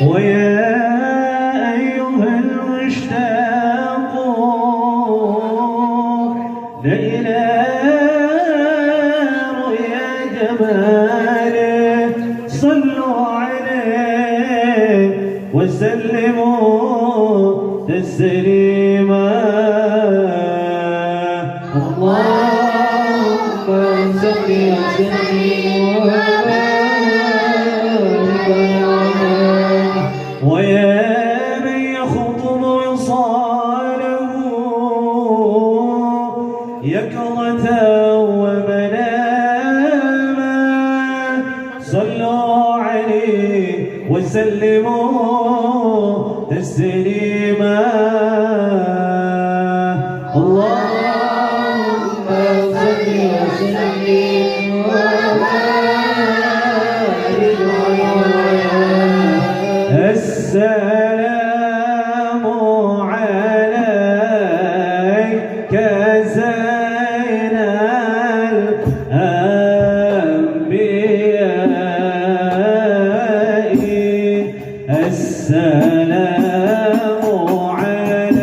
ويا أيها المشتاق إلى رؤيا جماله صلوا عليه وسلموا تسليما. اللهم صل وسلم وبارك عليه. ويا من يخطب وصاله يكرة ومناما صلوا عليه وسلموا تسليما. اللهم صل وسلم وبارك عليه. السلام عليك زين الأنبياء. السلام عليك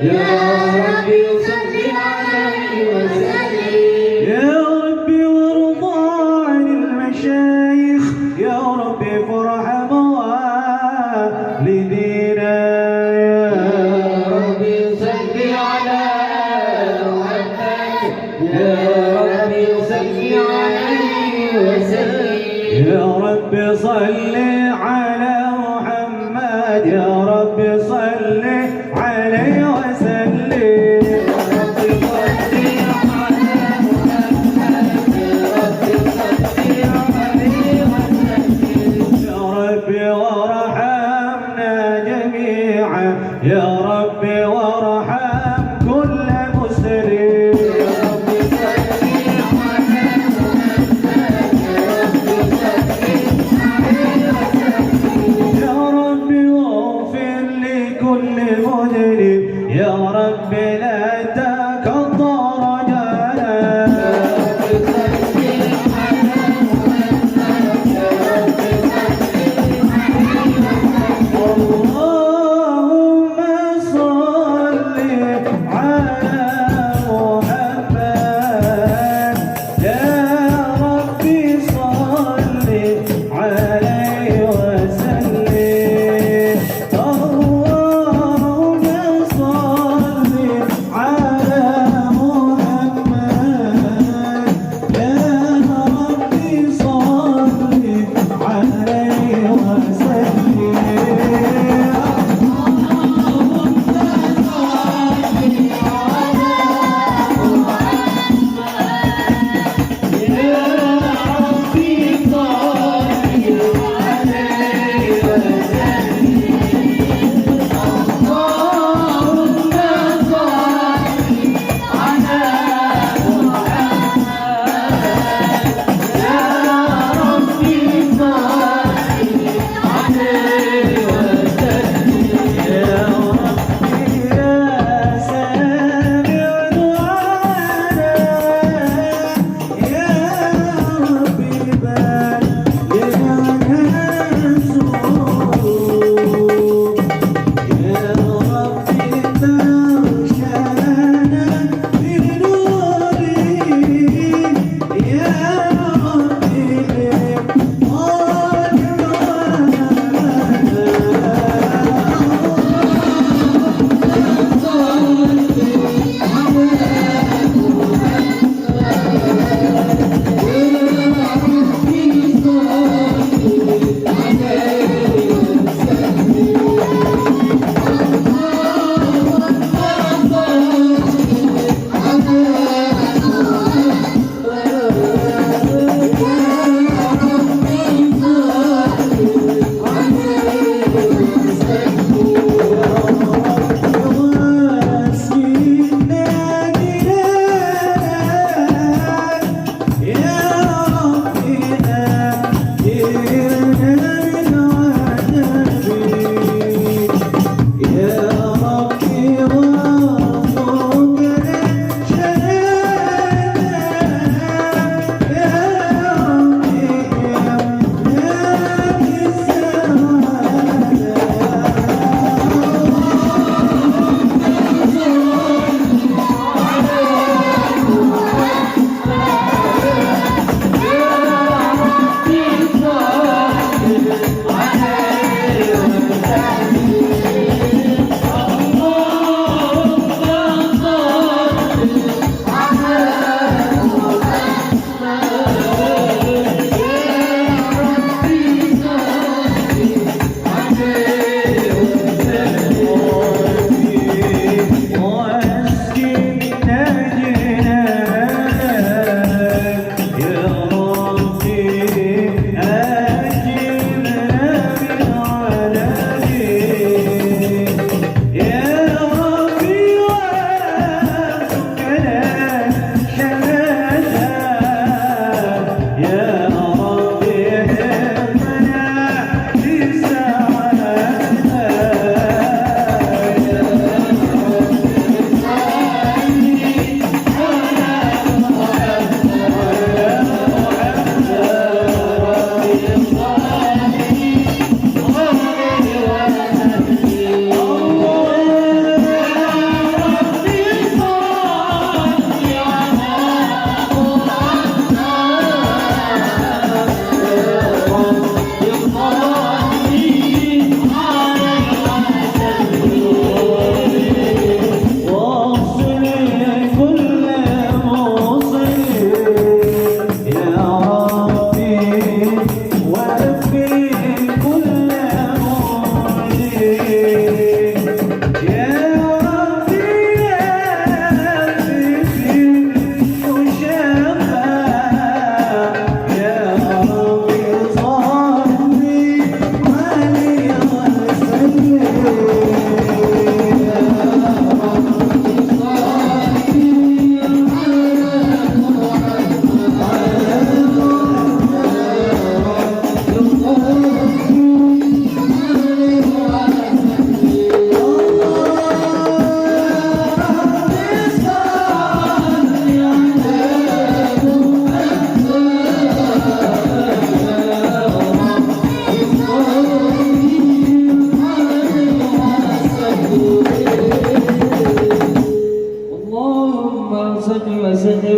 Ya ربي صل عليه وسلم. يا ربي وارضى عن المشايخ، يا ربي فرح موالدينا. يا ربي صل على محمد، يا ربي صل عليه وسلم. يا ربي صل على محمد، يا ربي صل عليه وسلم. يا ربي وارحمنا جميعا، يا ربي وارحم كل مسلم. يا ربي واغفر لكل مذنب، يا ربي لا تكدر رجانا. اللهم صل على محمد، يا ربي صل عليه وسلم. اللهم صل على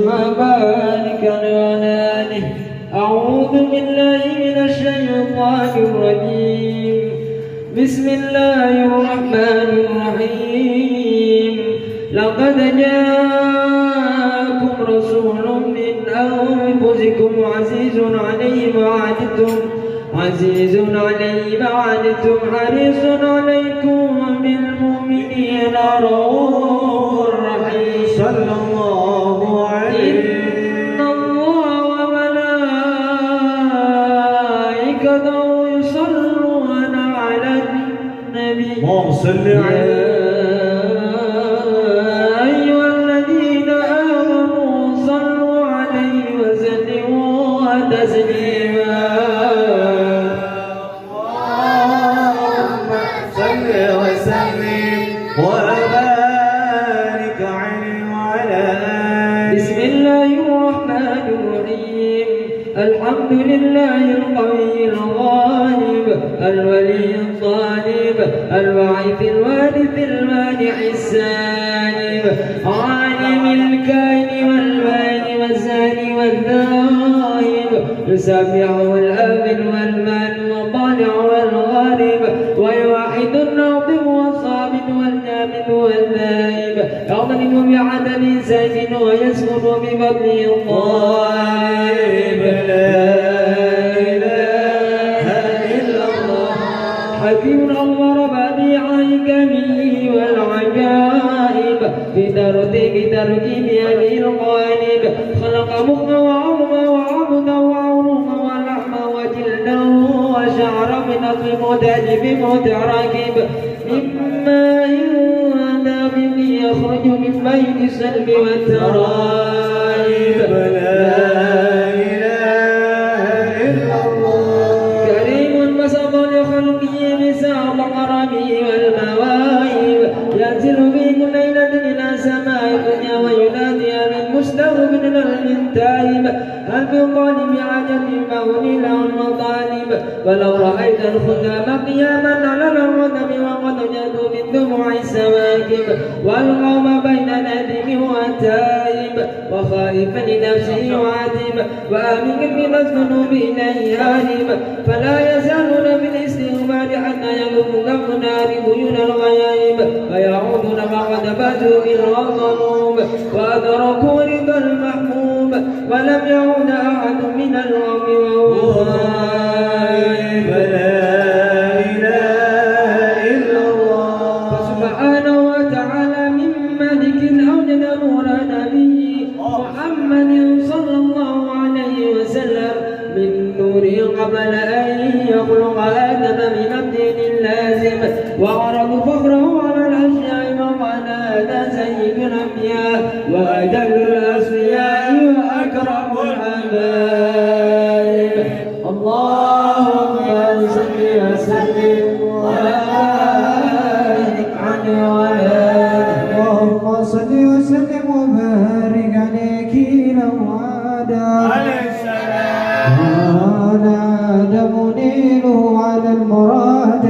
وبارك على آله. أعوذ بالله من الشيطان الرجيم. بسم الله الرحمن الرحيم. لقد جاءكم رسول من أنفسكم عزيز عليه ما عنتم حريص عليكم بالمؤمنين رؤوف رحيم. صلى الله عليه. إن الله وملائكته يصلون على النبي. اللهم صل عليه. أيها الذين آمنوا صلوا عليه وسلموا تسليما. اللهم صل وسلم وبارك عليه وعلى آله. بسم الله الرحمن الرحيم. الحمد لله القوي الغالب الولي الطالب الواعث الوارث المانع السالب عالم الكائن والبائن والزاني والذاهب يسبح والآمن والمان والطالع والغارب ويوحد الناظم والصابت والجامد والذاهب يضرب بعدد سيف ويسكن بفضله الطائب. لا إله إلا الله. حكيم أمر بديع حكمه والعجائب في ترتيب هذه القوالب. خلق مخا وعظما وعبدا وعروقا ولحما وجلدا وشعرا من أصل متألف متراكب من ماء دافق يخرج من بين السلب والترائب. لا إله إلا الله. كريم بسط لخلقه بساط كرمه والمواهب ينزل في كل ليلة إلى سماء الدنيا وينادي من مستغرب من تائب. هل في الظالم عجب فهني له المطالب. ولو رأيت الخدام قياما على الردم وقد جادوا من دموع السواكب والقوم بين نادم وتائب وخائفا لنفسه يعاتب وآمن من الذنوب إليه هارب. فلا يزالون بالاستغفار حتى يذوقوا النار بيون الغيائب ويعودون فقد باتوا بالغضب وأدركوا رضا المحبوب ولم يعود أحد من الغم وهو غائب. لا إله إلا الله. فسبحانه وتعالى من ملك أوجد نور نبي محمد صلى الله عليه وسلم من نوره قبل أن يخلق آدم من الدين اللازم وعرض فخره على الأشياء وقال هذا سيد الأنبياء وأجل الأصفياء وأكرم الحبايب. اللهم صل وسلم وبارك عليه وعلى آله. اللهم صل وسلم وبارك عليك لو عليه السلام. أنا آدم نيله على المراد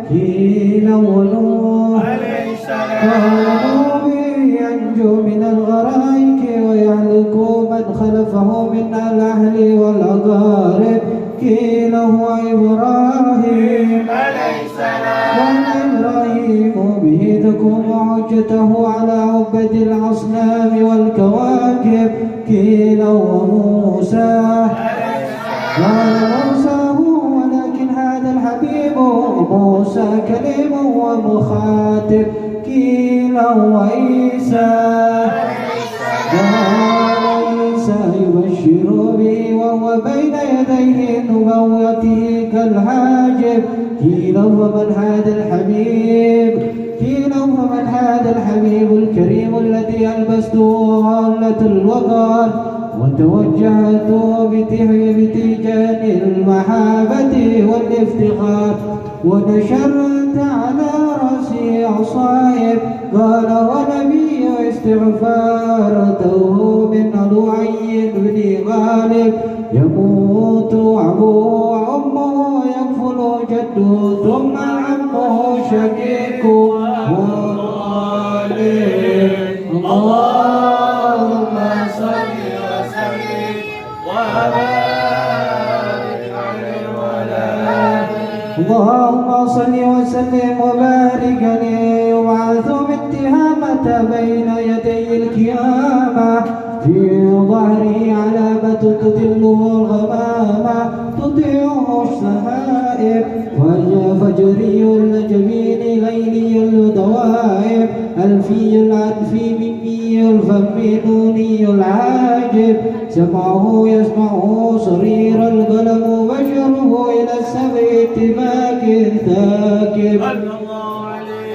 كيلا ونور عليه السلام. قالوا به ينجو من الغرائك ويهلك من خلفه من الأهل والأقارب كيلا هو إبراهيم عليه السلام. كان إبراهيم به تكون حجته على عبد الأصنام والكواكب كيلا وموسى قال موسى هو ولكن هذا الحبيب موسى كليم ومخاطب كيلا وعيسى قال عيسى يبشر به وهو بين يديه نبوته كالحاجب كيلا ومن هذا الحبيب كيلا ومن هذا الحبيب الكريم الذي ألبسته غالة الوقار وتوجهت بتيجان المحابة والافتخار ونشرت على رأسي عصائب قال ونبي استغفارته من لعي بن غالب يموت أبوه وأمه يكفل جده ثم عمه شقيق وغالب. اللهم صل بين يدي القيامة في ظهري علامة تدله الغمامة تطيعه السحائب فجري الجبين غيري الدوائب ألفي الأنفي مني الفم نوني العاجب سمعه يسمعه صرير القلم بشره إلى السبع اتباك ثاكب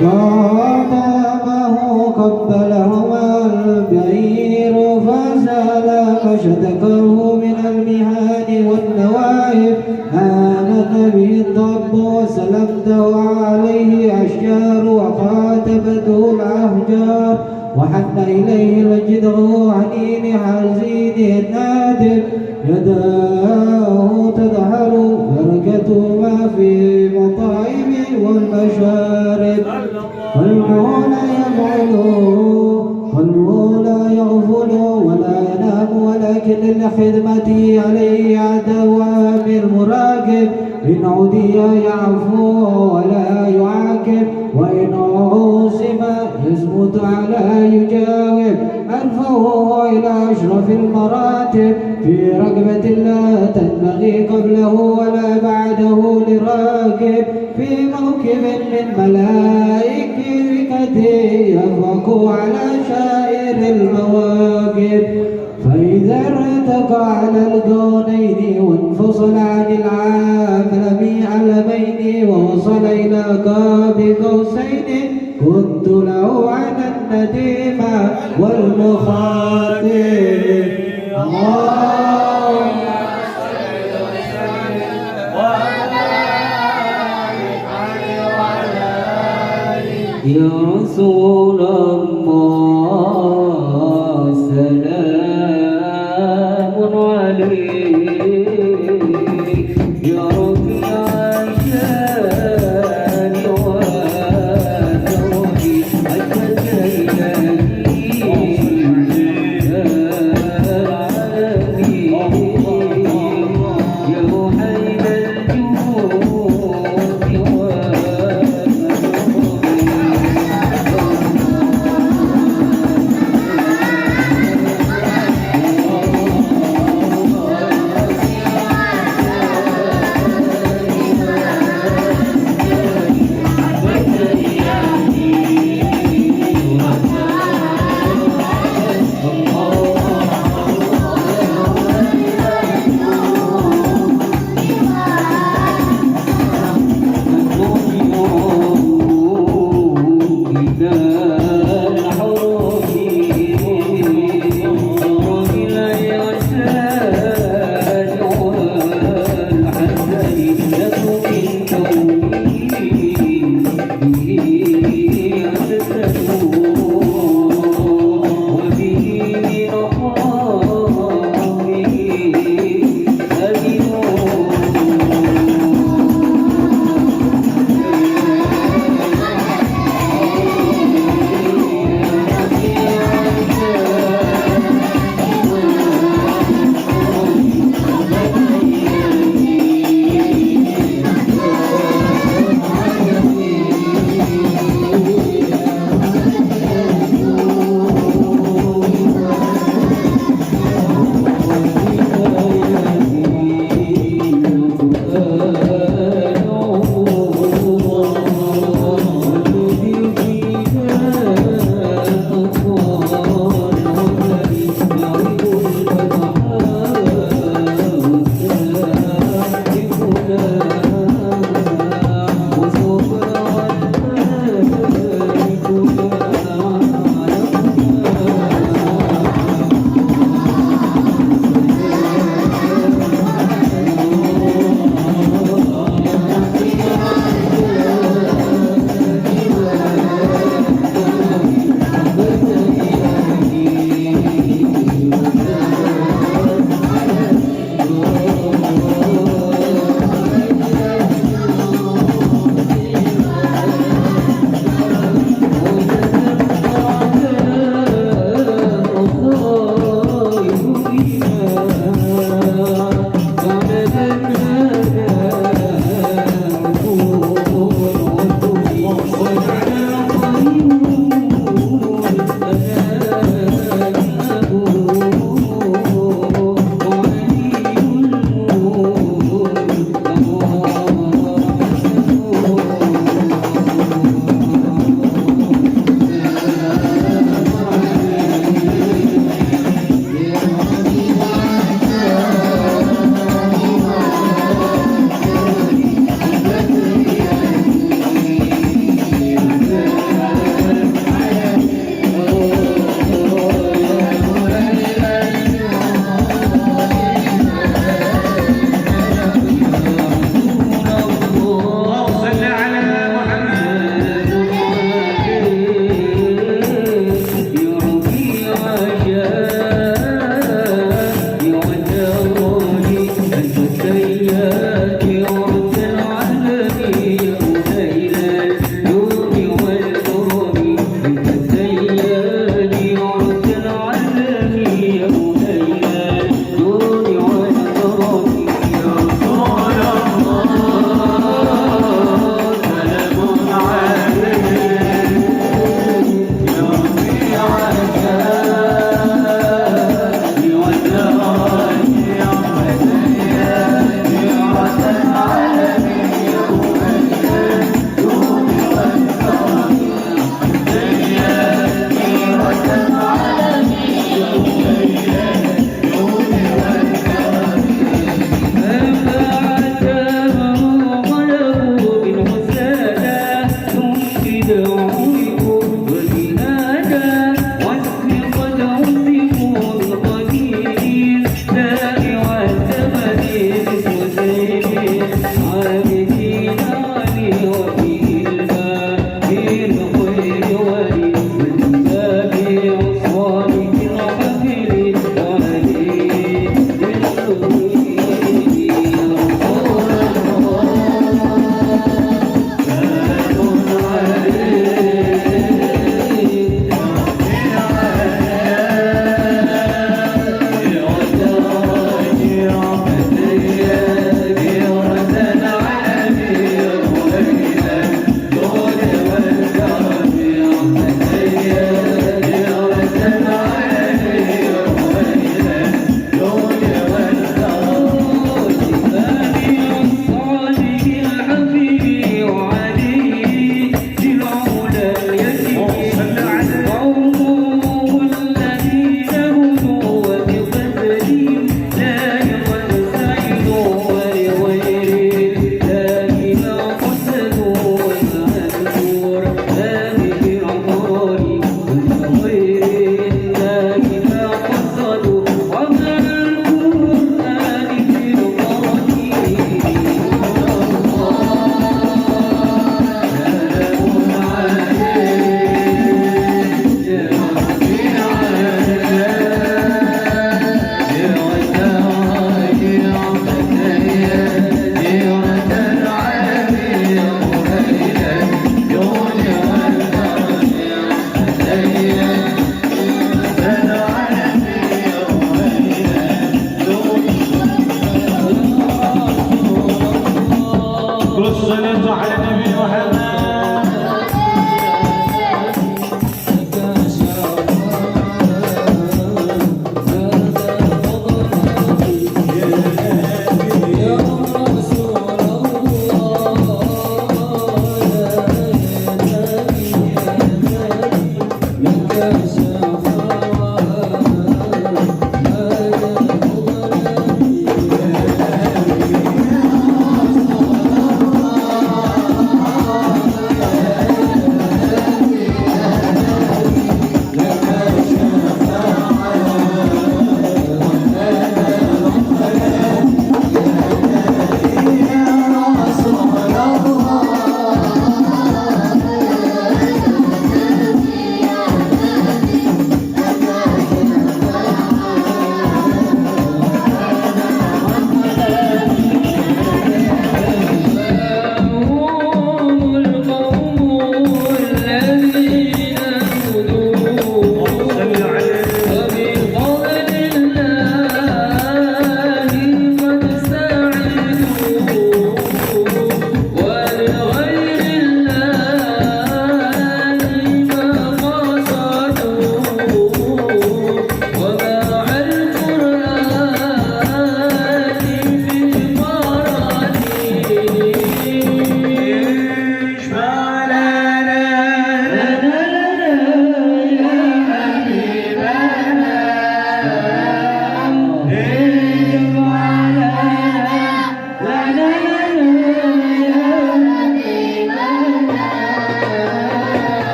قدمه قبلهما البعير فزال فشتكه من المهان والنوائب آمن به الضب وسلمته عليه أشجار وخاتمته الأحجار وحن إليه الجدع عنين حزين نادم يداه تدهر بركة ما في مطاعم والمشارب قلبه لا يغفل ولا ينام ولكن لخدمته عليه دوام المراقب إن عدي يعفو ولا يعاقب وإن عوسم يزمت على يجاوب أرفعه إلى أشرف المراتب في رقبة لا تنبغي قبله ولا بعده لراكب في موكب من ملائكته يفوق على شائر المواكب فإذا ارتقى على الكونين وانفصل عن العالمين ووصل إلى قاب قوسين كنت له عن النديم والمخاطب يا رسول الله سلام عليك يا ربي عشان وادعي أتجلى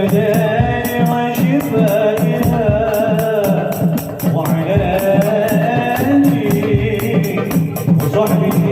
والأبدان وشفائها وعلى آله وصحبه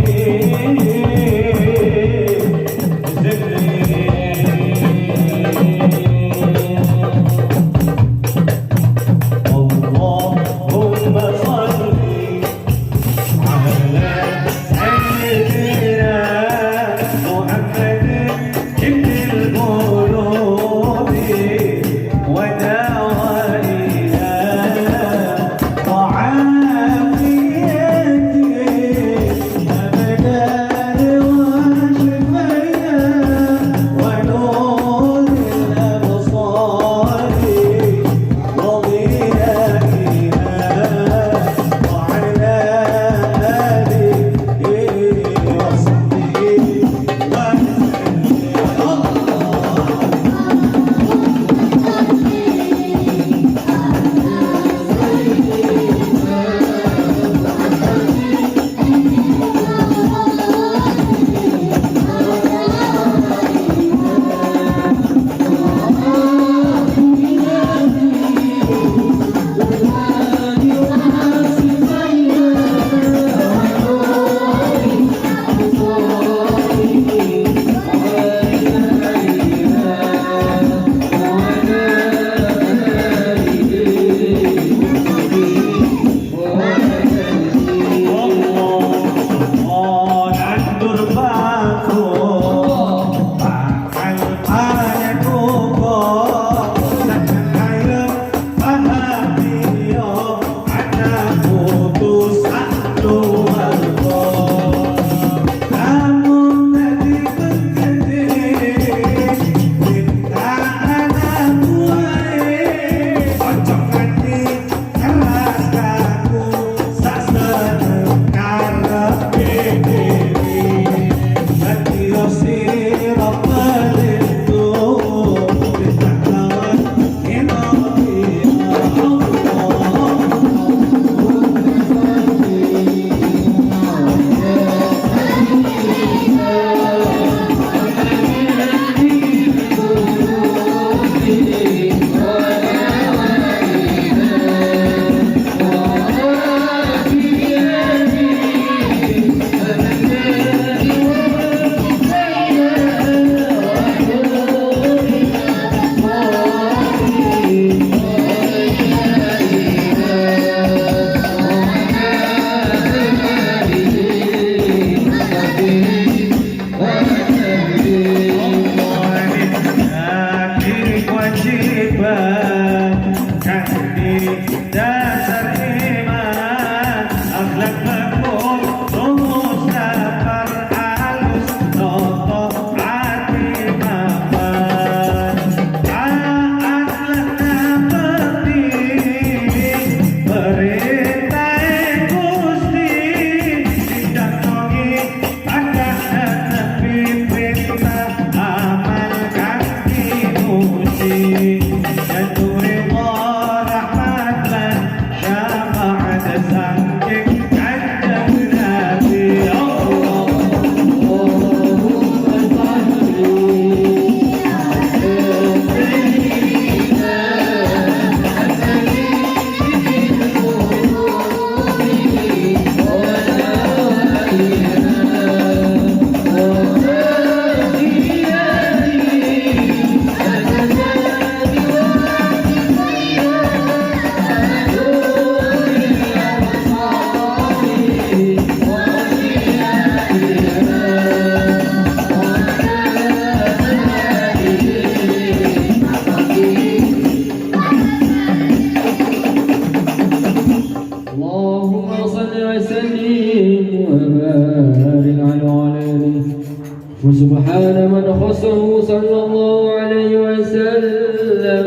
وسبحان من خصه صلى الله عليه وسلم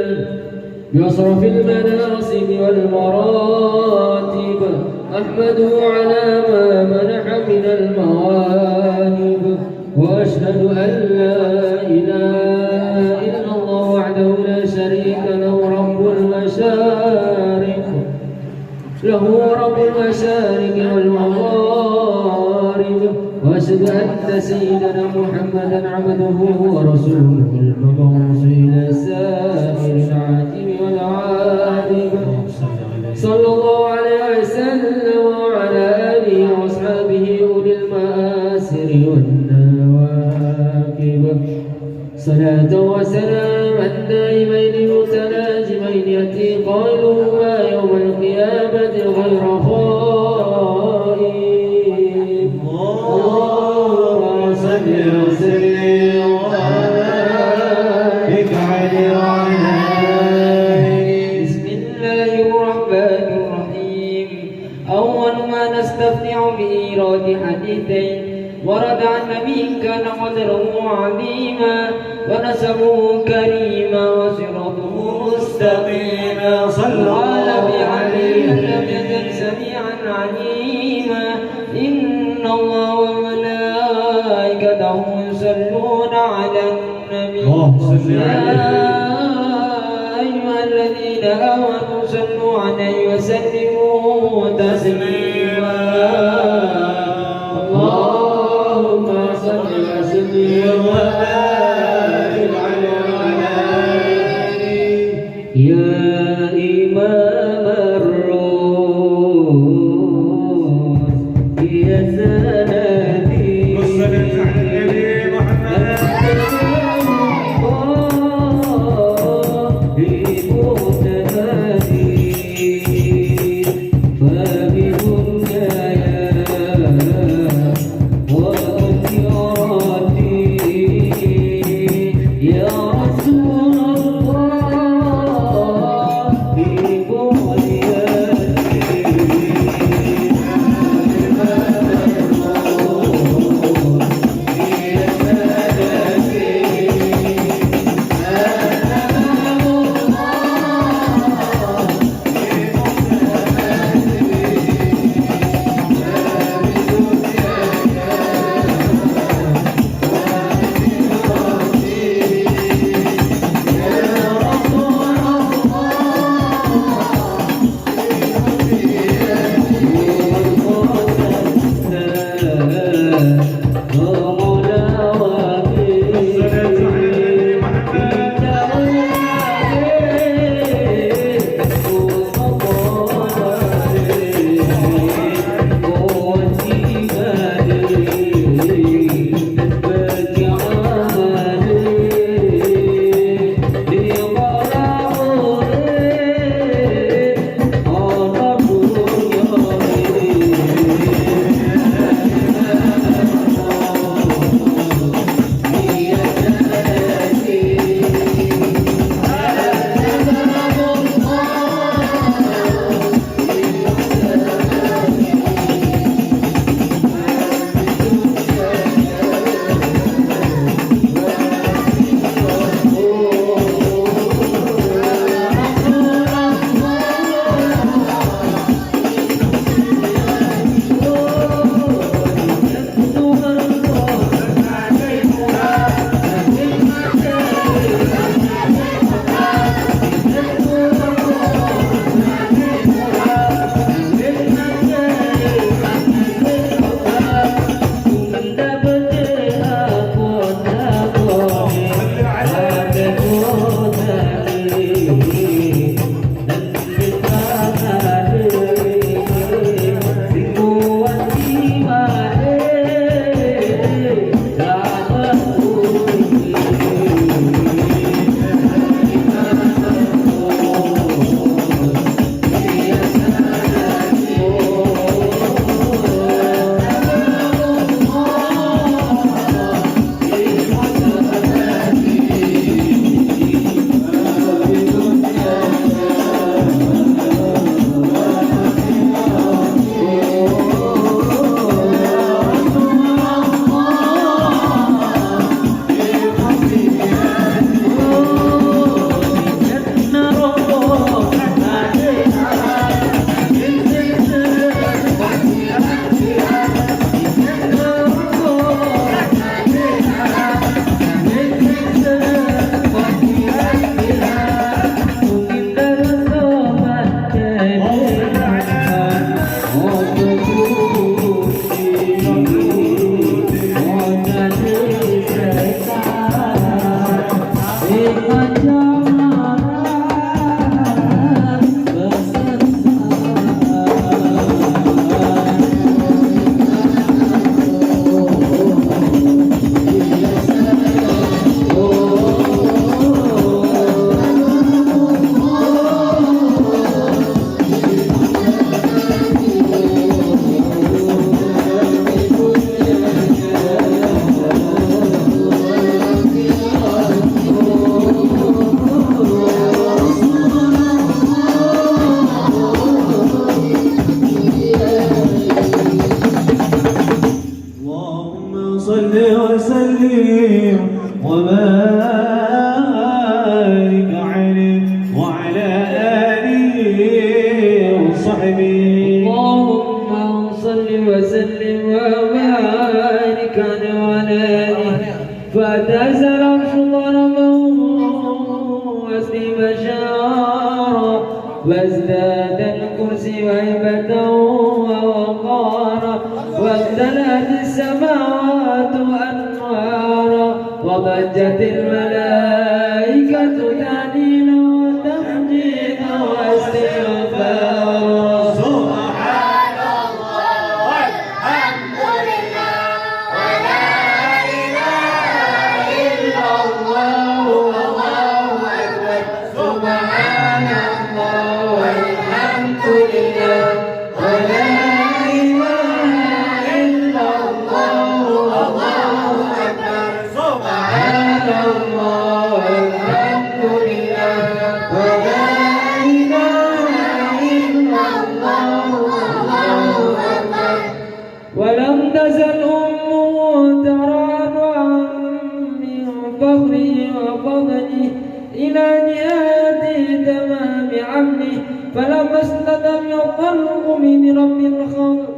بأشرف المناصب والمراتب، أحمده على ما منح من المواهب، وأشهد أن لا إله إلا الله وحده لا شريك له رب المشارق والمغارب، وأشهد أن سيدنا محمدا عبده ورسوله المبعوث إلى السائر وسلاما دائمين متلازمين يأتي قائلهما يوم القيامة غير خائب. اللهم صل وسلم وبارك عليه وعلى آله. بسم الله الرحمن الرحيم. أول ما نستفتح بإيراد حديثين ورد عن نبي كان قدره عظيما ونسبه كريما وصراطه مستقيما. قال بعلي لم يزل سميعا عليما إن الله وملائكته يصلون على النبي يا أيها الذين آمنوا صلوا عليه وسلموا تسليما. اللهم صل وسلم وبارك على يا إمام الروح يا سندي والصلاة على النبي محمد. فبكم يا الحسن بشارا وازداد الكرسي هيبة ووقارا وامتلأت السماوات أنوارا وضجت الملائكة تهليلا وتمجيدا واستغفارا سبحان الله والحمد لله ولا إله إلا الله والله أكبر سبحان الله والحمد لله ولا إله إلا الله والله أكبر سبحان الله والحمد لله ولا إله إلا الله والله أكبر. ولم تزل أمه ترعى من فخره وفضله إلى نهاية تمام عمله فلما استلم القلب من رب الخلق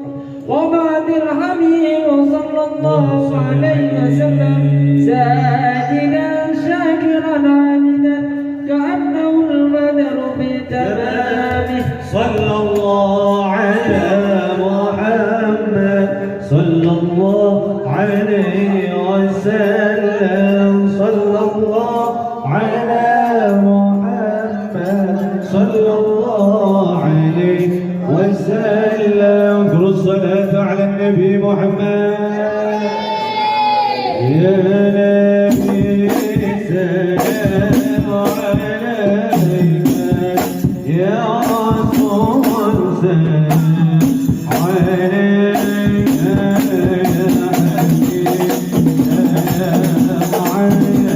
وبعد الحبيب صلى الله عليه وسلم ساجدا شاكرا عامدا كأنه البدر في تمامه. صلى الله على محمد صلى الله عليه وسلم صلى الله على محمد صلى الله عليه وسلم. اذكروا الصلاة على النبي محمد. يا نبي سلام عليك يا رسول سلام عليك يا حبيب سلام عليك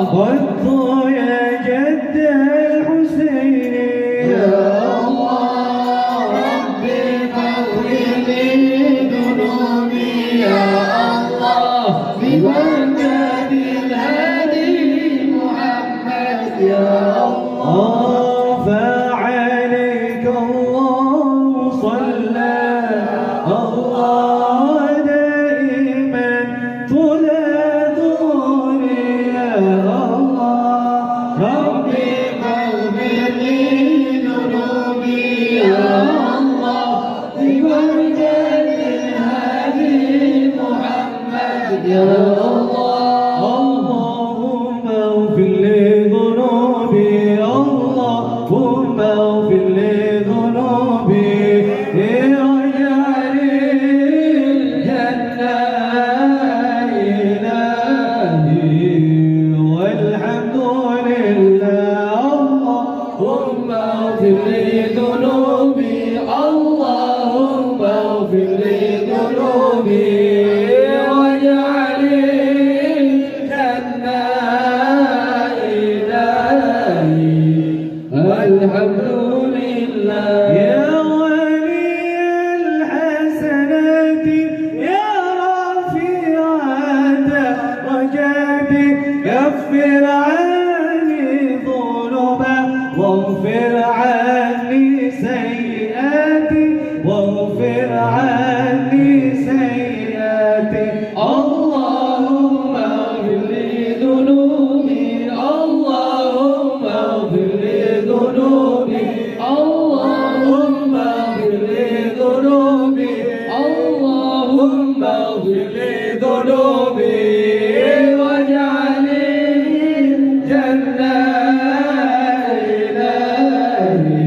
قلت يا جد الحسين يا الله ربي فاغفر لي ذنوبي يا الله ببركة الهادي محمد يا الله فعليك الله صلى الله دائما طول دوري يا الله ربي فاغفر لي ذنوبي يا الله ببركة الهادي محمد يا الله اللهم اغفر لي ذنوبي اللهم اغفر لي ذنوبي واجعل الجنة إلهي والحمد لله اللهم اغفر لي ذنوبي اللهم اغفر لي ذنوبي واجعل الجنة إلهي والحمد لله يا ولي الحسنات يا رفيع درجاتي كفر عني ذنوبا واغفر عني سيئاتي واغفر عني سيئاتي اللهم اغفر لي ذنوبي اللهم اغفر لي ذنوبي اللهم اغفر لي ذنوبي اللهم اغفر لي ذنوبي واجعل الجنة إلهي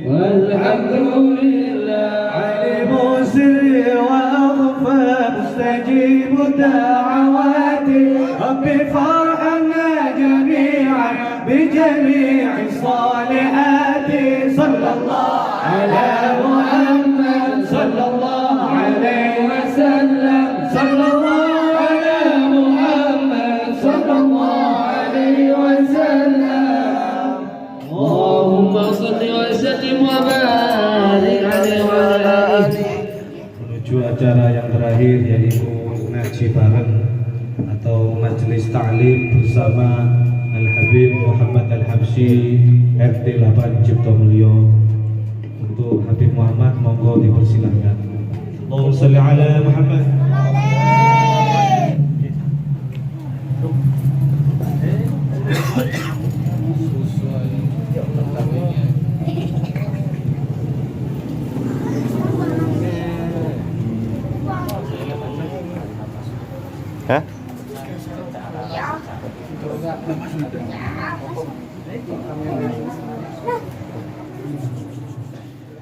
والحمد لله علم سري وأخفى مستجيب دعواتي ربي فارحمنا جميعا بجميع الصالحات صلى الله على محمد صلى الله عليه وسلم صلى الله على محمد صلى الله عليه وسلم اللهم صل وسلم وبارك عليه وعلى آله. Menuju acara yang terakhir yaitu ngaji bareng atau majelis ta'lim bersama Al-Habib Muhammad Al-Habsyi RT 8 Cipto Mulyo. Untuk Habib Muhammad monggo dipersilahkan. Allahumma shalli ala Muhammad. Hah?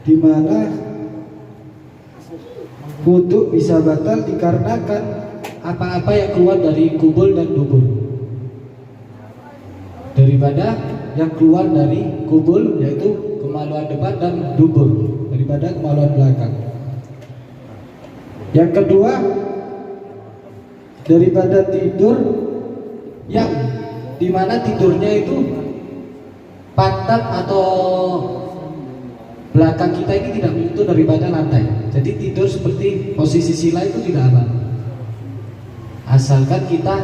Di mana wudhu bisa batal dikarenakan apa-apa yang keluar dari kubul dan dubur. Daripada yang keluar dari kubul yaitu kemaluan depan dan dubur, daripada kemaluan belakang. Yang kedua, daripada tidur yang dimana tidurnya itu pantat atau belakang kita ini tidak menyentuh daripada lantai. Jadi tidur seperti posisi sila itu tidak apa, asalkan kita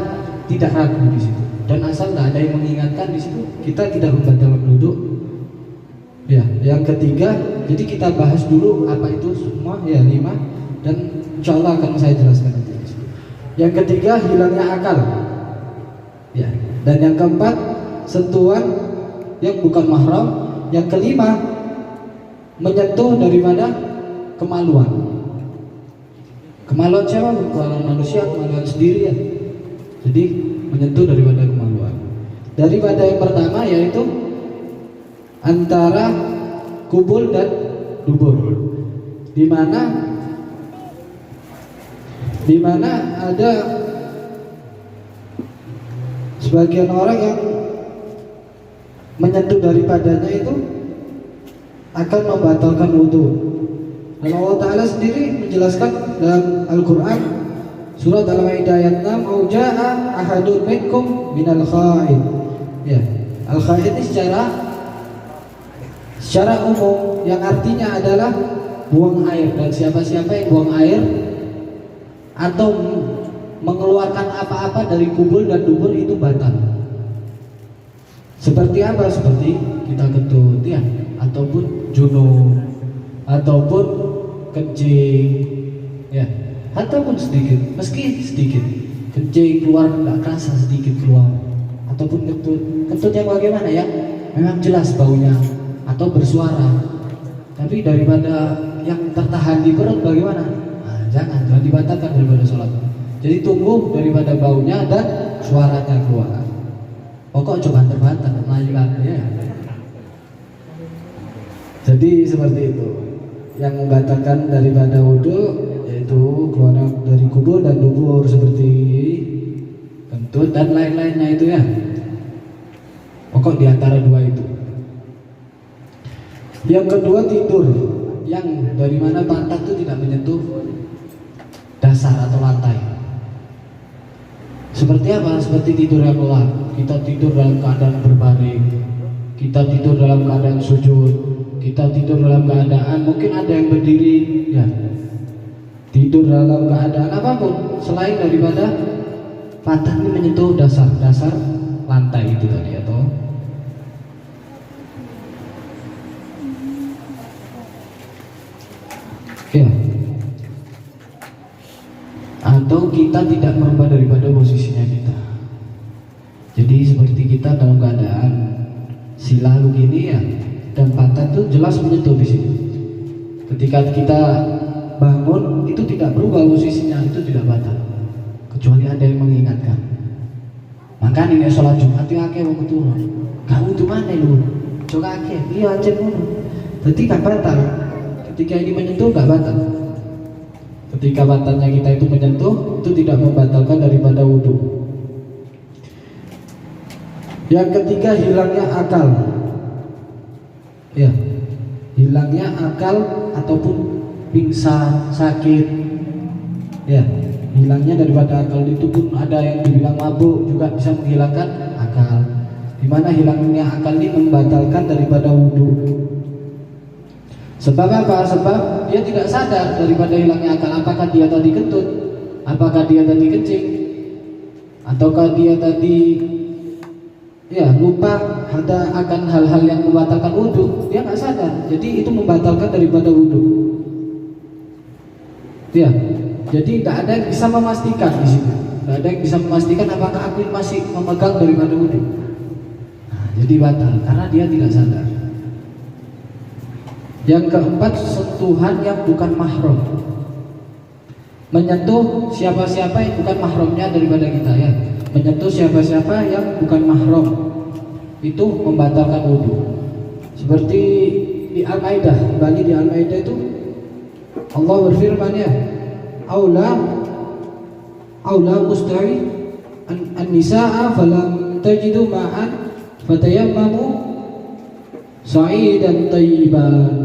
tidak ragu di situ dan asal tidak ada yang mengingatkan di situ, kita tidak membatalkan duduk. Ya, yang ketiga, jadi kita bahas dulu apa itu semua ya 5 dan insya Allah akan saya jelaskan nanti. Yang ketiga, hilangnya akal. Ya, dan yang keempat, sentuhan yang bukan mahram. Yang kelima, menyentuh daripada kemaluan. Kemaluan siapa? Kemaluan manusia, kemaluan sendiri ya. Jadi menyentuh daripada kemaluan. Daripada yang pertama yaitu antara kubul dan dubur, di mana ada sebagian orang yang menyentuh daripadanya itu akan membatalkan wudhu. Dan Allah Ta'ala sendiri menjelaskan dalam Al-Quran Surat Al-Maidah ayat 6, "Au jaa ahadun minkum minal kha'id." Ya, al-kha'id ini secara umum yang artinya adalah buang air, dan siapa-siapa yang buang air atau mengeluarkan apa-apa dari kubur dan dubur itu batal. Seperti apa? Seperti kita kentut ya, ataupun junub, ataupun kencing ya, ataupun sedikit, meski sedikit kencing keluar nggak kerasa, sedikit keluar, ataupun kentut yang bagaimana ya, memang jelas baunya atau bersuara, tapi daripada yang tertahan di perut bagaimana? Nah, jangan dibatalkan daripada sholat. Jadi tunggu daripada baunya dan suaranya keluar. Pokok coba terbatal ya. Jadi seperti itu. Yang membatalkan daripada wudhu yaitu keluar dari kubur dan dubur seperti kentut dan lain-lainnya itu ya. Pokok di antara dua itu. Yang kedua tidur, yang dari mana pantat itu tidak menyentuh dasar atau lantai. Seperti apa? Seperti tidur yang lelap. Kita tidur dalam keadaan berbaring, kita tidur dalam keadaan sujud, kita tidur dalam keadaan mungkin ada yang berdiri ya, tidur dalam keadaan apapun selain daripada pantat ini menyentuh dasar lantai itu tadi atau ya, atau kita tidak merubah daripada posisinya kita. Jadi seperti kita dalam keadaan sila begini ya, dan pantat itu jelas menyentuh di sini. Ketika kita bangun itu tidak berubah posisinya, itu tidak batal, kecuali ada yang mengingatkan. Maka ini sholat Jumat itu akeh wong turun. Kamu tuh mana lu? Coba akeh, iya aja dulu. Jadi nggak batal. Ketika ini menyentuh nggak batal. Ketika pantatnya kita itu menyentuh, itu tidak membatalkan daripada wudhu. Yang ketiga hilangnya akal. Ya, hilangnya akal ataupun pingsan, sakit. Ya, hilangnya daripada akal itu pun ada yang dibilang mabuk juga bisa menghilangkan akal. Dimana hilangnya akal ini membatalkan daripada wudhu. Sebab apa? Sebab dia tidak sadar daripada hilangnya akal. Apakah dia tadi kentut? Apakah dia tadi kencing? Ataukah dia tadi ya lupa ada akan hal-hal yang membatalkan wudhu? Dia nggak sadar. Jadi itu membatalkan daripada wudhu. Ya, jadi tidak ada yang bisa memastikan di situ. Tidak ada yang bisa memastikan apakah aku masih memegang daripada wudhu. Nah, jadi batal karena dia tidak sadar. Yang keempat, sentuhan yang bukan mahram. Menyentuh siapa-siapa yang bukan mahramnya daripada kita ya. Menyentuh siapa-siapa yang bukan mahram itu membatalkan wudhu. Seperti di Al-Maidah, kembali di Al-Maidah itu Allah berfirman ya, aula musta'i an-nisaa falam tajidu ma'an fatayammamu sa'idan tayyiban.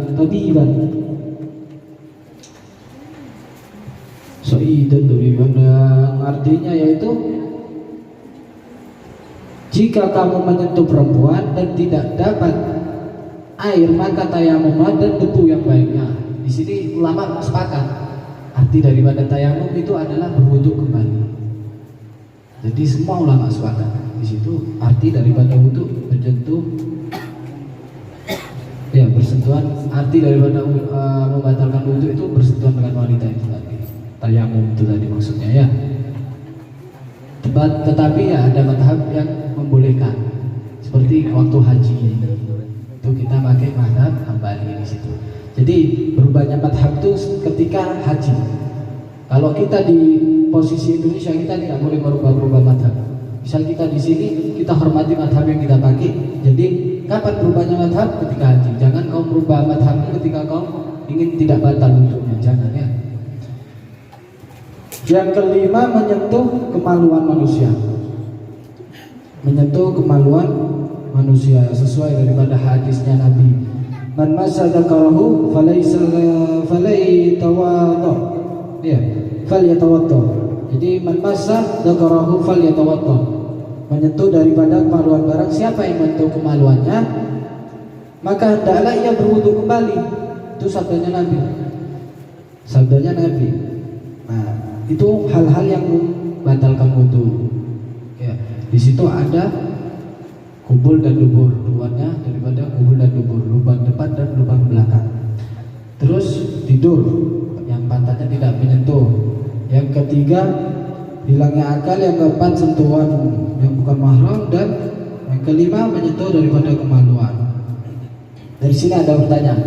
Sa'idan tayyiban artinya yaitu jika kamu menyentuh perempuan dan tidak dapat air maka tayamumlah dan debu yang baiknya. Di sini ulama sepakat arti daripada tayamum itu adalah berwudu kembali. Jadi semua ulama sepakat di situ arti daripada wudu menyentuh ya, bersentuhan. Arti daripada membatalkan wudu itu bersentuhan dengan wanita itu tadi. Tayamum itu tadi maksudnya ya. Tetapi ya ada madhab yang membolehkan. Seperti waktu haji itu kita pakai madhab Hambali di situ. Jadi berubahnya madhab itu ketika haji. Kalau kita di posisi Indonesia kita tidak boleh merubah madhab. Misal kita di sini kita hormati madhab yang kita pakai. Jadi kapan berubahnya madhab? Ketika haji. Jangan kau merubah madhabmu ketika kau ingin tidak batal wudhunya. Jangan ya. Yang kelima, menyentuh kemaluan manusia. Menyentuh kemaluan manusia sesuai daripada hadisnya Nabi. Man massa dzakarahu falaytawadda. Ya, falyatawadda. Jadi man massa dzakarahu falyatawadda. Menyentuh daripada kemaluan barang siapa yang menyentuh kemaluannya, maka hendaklah ia berwudu kembali. Itu sabdanya Nabi. Sabdanya Nabi. Nah, itu hal-hal yang membatalkan wudu. Ya, di situ ada kubul dan dubur, luarnya daripada kubul dan dubur, lubang depan dan lubang belakang. Terus tidur, yang pantatnya tidak menyentuh. Yang ketiga, hilangnya akal. Yang keempat, sentuhan yang bukan mahram. Dan yang kelima, menyentuh daripada kemaluan. Dari sini ada pertanyaan.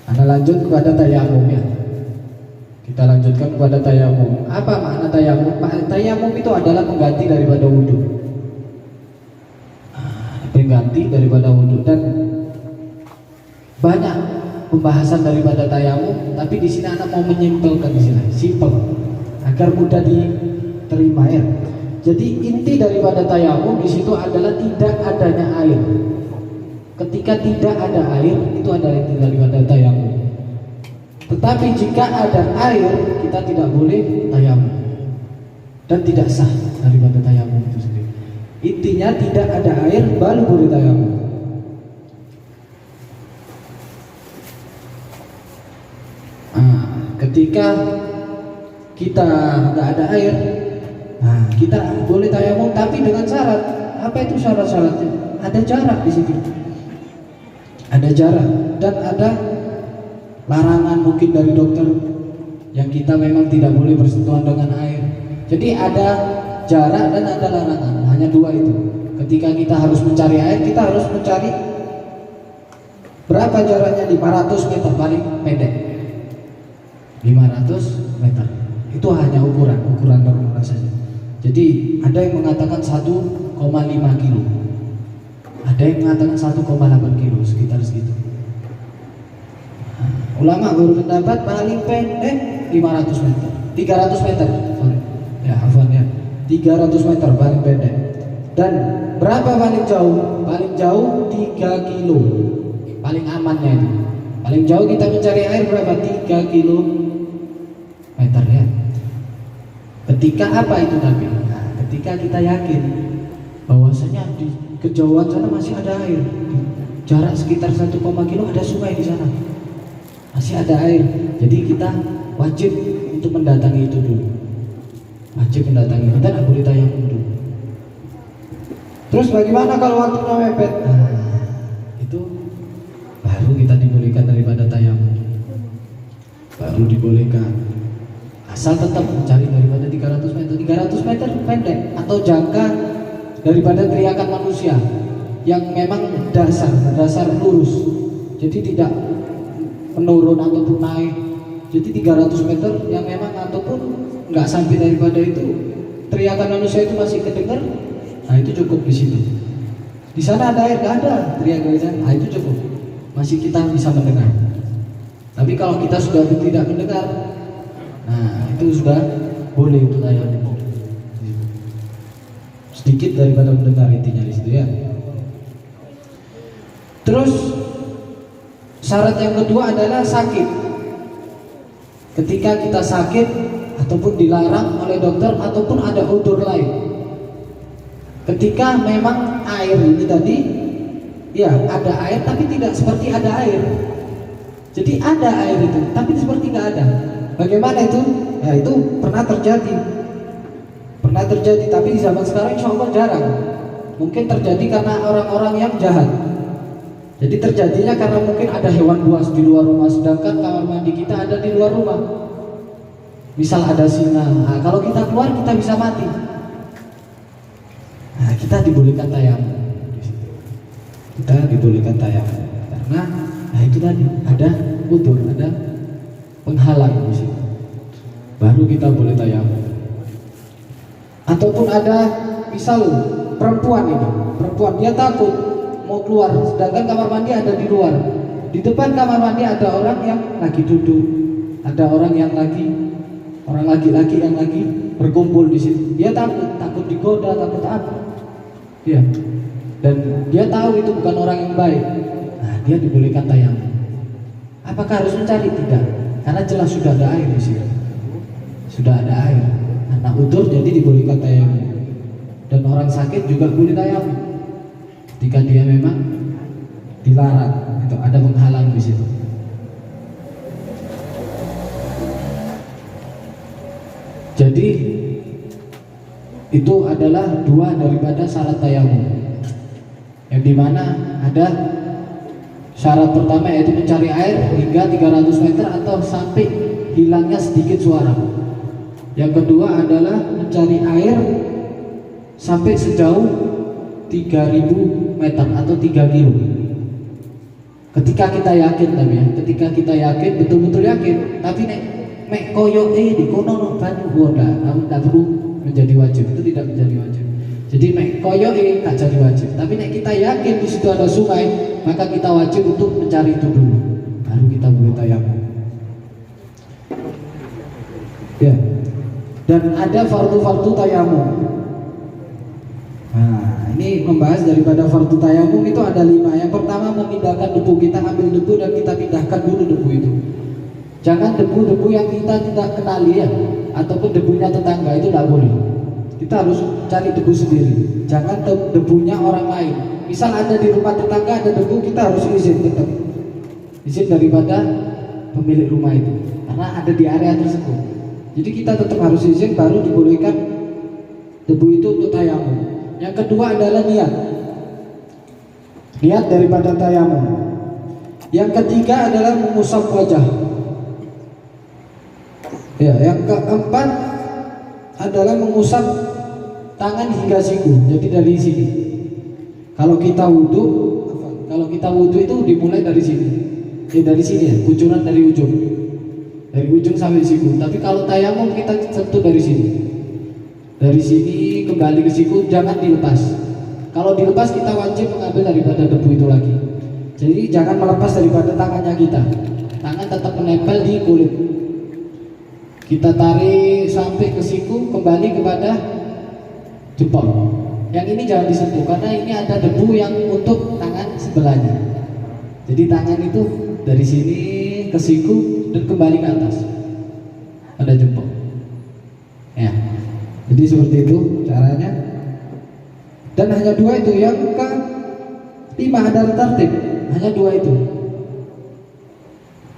Anda lanjut kepada tayamum ya. Kita lanjutkan kepada tayamum. Apa makna tayamum? Tayamum itu adalah pengganti daripada wudhu. Pengganti daripada wudhu. Dan banyak pembahasan daripada tayamum, tapi di sini anak mau menyimpulkan di sini, simple, agar mudah diterima ya. Jadi inti daripada tayamum di situ adalah tidak adanya air. Ketika tidak ada air, itu adalah inti daripada tayamum. Tetapi jika ada air, kita tidak boleh tayamum dan tidak sah daripada tayamum itu sendiri. Intinya tidak ada air baru boleh tayamum. Ketika kita nggak ada air, nah kita boleh tayamum, tapi dengan syarat. Apa itu syarat-syaratnya? Ada jarak di situ. Ada jarak dan ada larangan mungkin dari dokter yang kita memang tidak boleh bersentuhan dengan air. Jadi ada jarak dan ada larangan. Hanya dua itu. Ketika kita harus mencari air, kita harus mencari berapa jaraknya? 500 meter paling pendek. 500 meter itu hanya ukuran normal saja. Jadi ada yang mengatakan 1,5 kilo, ada yang mengatakan 1,8 kilo, sekitar segitu. Ulama berpendapat paling pendek 500 meter, 300 meter, sorry ya, afwan ya, 300 meter paling pendek. Dan berapa paling jauh? Paling jauh 3 kilo, paling amannya itu. Paling jauh kita mencari air berapa? 3 kilo meter ya. Ketika apa itu Nabi? Nah, ketika kita yakin bahwasanya di kejauhan sana masih ada air, jarak sekitar 1, kilo ada sungai di sana, masih ada air. Jadi kita wajib untuk mendatangi itu dulu. Wajib mendatangi. Kita tidak boleh tayamum dulu. Terus bagaimana kalau waktunya mepet? Nah, itu baru kita dibolehkan daripada tayamum. Baru dibolehkan. Asal tetap mencari daripada 300 meter. 300 meter pendek atau jangka daripada teriakan manusia yang memang dasar lurus. Jadi tidak menurun ataupun naik. Jadi 300 meter yang memang ataupun nggak sampai daripada itu, teriakan manusia itu masih kedengar. Nah itu cukup di situ. Di sana ada air, nggak ada teriakan, nah itu cukup. Masih kita bisa mendengar. Tapi kalau kita sudah tidak mendengar, nah itu sudah boleh untuk tayamum. Sedikit daripada mendengar intinya di situ ya. Terus syarat yang kedua adalah sakit. Ketika kita sakit ataupun dilarang oleh dokter ataupun ada udzur lain. Ketika memang air ini tadi ya ada air tapi tidak seperti ada air. Jadi ada air itu tapi seperti nggak ada. Bagaimana itu? Ya itu pernah terjadi. Pernah terjadi, tapi di zaman sekarang insya Allah jarang. Mungkin terjadi karena orang-orang yang jahat. Jadi terjadinya karena mungkin ada hewan buas di luar rumah, sedangkan kamar mandi kita ada di luar rumah. Misal ada singa, nah, kalau kita keluar kita bisa mati. Nah kita dibolehkan tayamum. Kita dibolehkan tayamum karena nah itu tadi ada udzur, ada penghalang di situ. Baru kita boleh tayamum. Ataupun ada misal perempuan dia takut mau keluar, sedangkan kamar mandi ada di luar. Di depan kamar mandi ada orang yang lagi duduk, ada orang laki-laki yang lagi berkumpul di situ. Dia takut digoda, takut apa? Ya. Dan dia tahu itu bukan orang yang baik. Nah, dia dibolehkan tayamum. Apakah harus mencari? Tidak, karena jelas sudah ada air di sini. Sudah ada air. Karena udur jadi dibolehkan tayamum. Dan orang sakit juga boleh tayamum ketika dia memang dilarang, itu ada penghalang di situ. Jadi itu adalah dua daripada syarat tayamum, yang dimana ada syarat pertama yaitu mencari air hingga 300 meter atau sampai hilangnya sedikit suara. Yang kedua adalah mencari air sampai sejauh 3000 meter atau 3 kilo. Ketika kita yakin, tapi ya, ketika kita yakin, betul-betul yakin, tapi mek koyo di kono no banyu goda, namun tidak perlu menjadi wajib, itu tidak menjadi wajib. Jadi mek koyo gak jadi wajib, tapi nek kita yakin di situ ada sungai, maka kita wajib untuk mencari itu dulu, baru kita boleh tayamum. Ya, dan ada fardu-fardu tayamum. Nah, ini membahas daripada fardu tayamum itu ada 5. Yang pertama, memindahkan debu. Kita ambil debu dan kita pindahkan dulu debu itu. Jangan debu-debu yang kita tidak kenali ya, ataupun debunya tetangga, itu tidak boleh. Kita harus cari debu sendiri. Jangan debunya orang lain. Misal ada di rumah tetangga ada debu, kita harus izin tetap. Izin daripada pemilik rumah itu, karena ada di area tersebut. Jadi kita tetap harus izin baru dibolehkan debu itu untuk tayamum. Yang kedua adalah niat. Niat daripada tayamum. Yang ketiga adalah mengusap wajah. Ya, yang keempat adalah mengusap tangan hingga siku. Jadi dari sini. Kalau kita wudhu itu dimulai dari sini. Dari sini ya, kucuran dari ujung. Dari ujung sampai siku. Tapi kalau tayamum kita sentuh dari sini. Dari sini kembali ke siku, jangan dilepas. Kalau dilepas kita wajib mengambil daripada debu itu lagi. Jadi jangan melepas daripada tangannya kita. Tangan tetap menempel di kulit. Kita tarik sampai ke siku, kembali kepada jempol. Yang ini jangan disentuh karena ini ada debu yang untuk tangan sebelahnya. Jadi tangan itu dari sini ke siku dan kembali ke atas. Ada jempol. Ya. Jadi seperti itu caranya. Dan hanya 2 itu. Yang ke-5 ada tertib. Hanya 2 itu.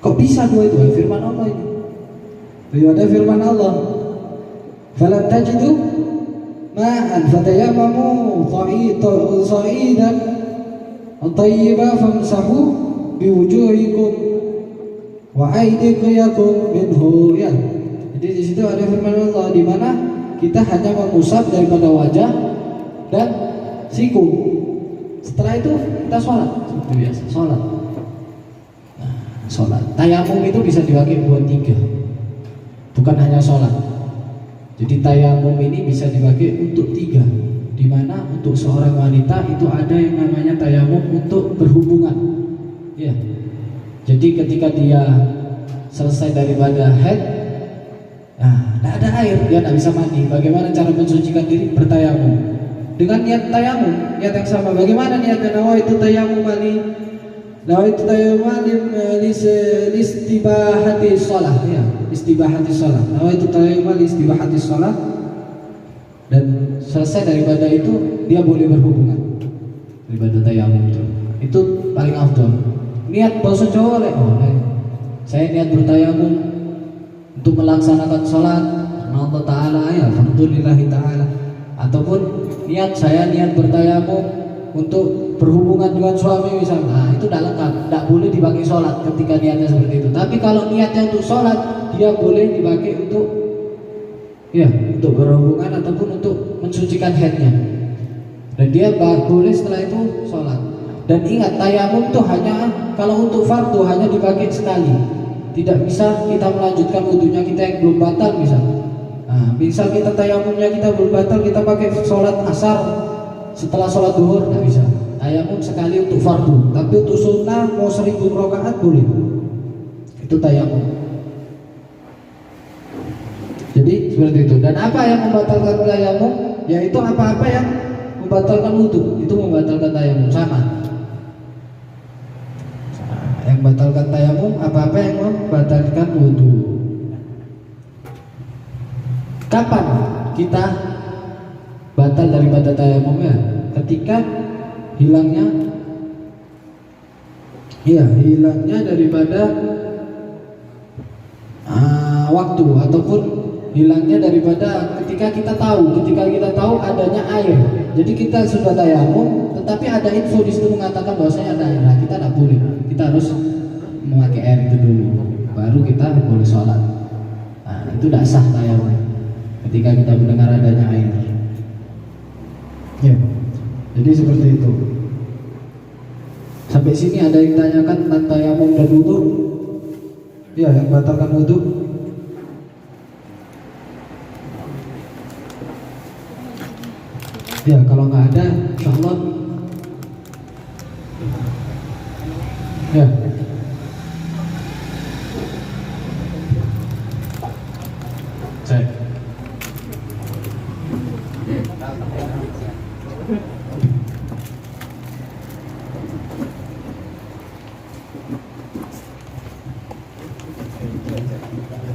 Kok bisa 2 itu? Firman Allah ini. Ada firman Allah. Falam tajidu ma'an fatayamamu sa'idan tayyiban famsahu biwujuhikum wa aydikum minhu. Ya. Jadi di situ ada firman Allah di mana kita hanya mengusap daripada wajah dan siku. Setelah itu kita sholat seperti biasa. Sholat. Nah, sholat. Tayamum itu bisa dipakai buat 3. Bukan hanya sholat. Jadi tayamum ini bisa dipakai untuk 3. Dimana untuk seorang wanita itu ada yang namanya tayamum untuk berhubungan. Ya. Jadi ketika dia selesai daripada haid, nah, tidak ada air, dia tidak bisa mandi. Bagaimana cara mensucikan diri? Bertayamum. Dengan niat tayamum, niat yang sama. Bagaimana niatnya? Nawaitu tayamum istibahati sholat. Ya, istibahati sholat. Nawaitu tayamum istibahati sholat. Dan selesai daripada itu, dia boleh berhubungan daripada tayamum itu. Itu paling afdal. Niat basuh cowok, saya niat bertayamum untuk melaksanakan sholat Allah Ta'ala, ya alhamdulillahi ta'ala. Ataupun saya niat bertayamum untuk berhubungan dengan suami misalnya, nah itu tidak lengkap, tidak boleh dipakai sholat ketika niatnya seperti itu. Tapi kalau niatnya untuk sholat, dia boleh dipakai untuk untuk berhubungan ataupun untuk mensucikan haidnya. Dan dia boleh setelah itu sholat. Dan ingat, tayamum itu hanya kalau untuk fardu hanya dipakai sekali. Tidak bisa kita melanjutkan wudunya kita yang belum batal misalnya. Nah, misal kita tayamumnya kita belum batal, kita pakai sholat asar setelah sholat duhur, tidak bisa. Tayamum sekali untuk fardu, tapi untuk sunnah mau 1000 rakaat boleh. Itu tayamum. Jadi seperti itu. Dan apa yang membatalkan tayamum? Yaitu apa-apa yang membatalkan wudu, itu membatalkan tayamum sama. Yang membatalkan tayamum apa-apa yang membatalkan wudu. Kapan kita batal daripada tayamumnya? Ketika hilangnya daripada waktu, ataupun hilangnya daripada ketika kita tahu adanya air. Jadi kita sudah tayamum, tetapi ada info di situ mengatakan bahwasanya ada air. Nah, kita tidak boleh. Kita harus memakai air itu dulu, baru kita boleh sholat. Nah, itu tidak sah tayamum ketika kita mendengar adanya air. Ya, jadi seperti itu. Sampai sini ada yang tanyakan tentang tayamum dan wudu? Ya, yang batalkan wudu? Ya, kalau nggak ada, insyaallah. Ya. Cek.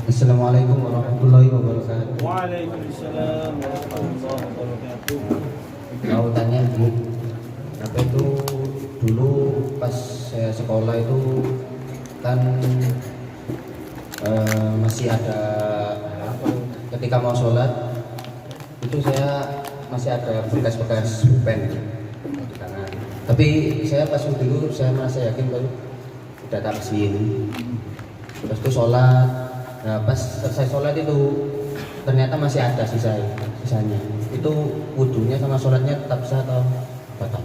Assalamualaikum warahmatullahi wabarakatuh. Waalaikumsalam warahmatullahi wabarakatuh. Mau tanya Bu, apa itu dulu pas saya sekolah itu kan masih ada ketika mau sholat itu saya masih ada bekas-bekas pen di tangan. Tapi saya pas dulu saya merasa yakin baru udah tak bersihin. Terus itu sholat. Nah pas selesai sholat itu ternyata masih ada sisanya. Itu wudunya sama sholatnya tetap sah atau batal?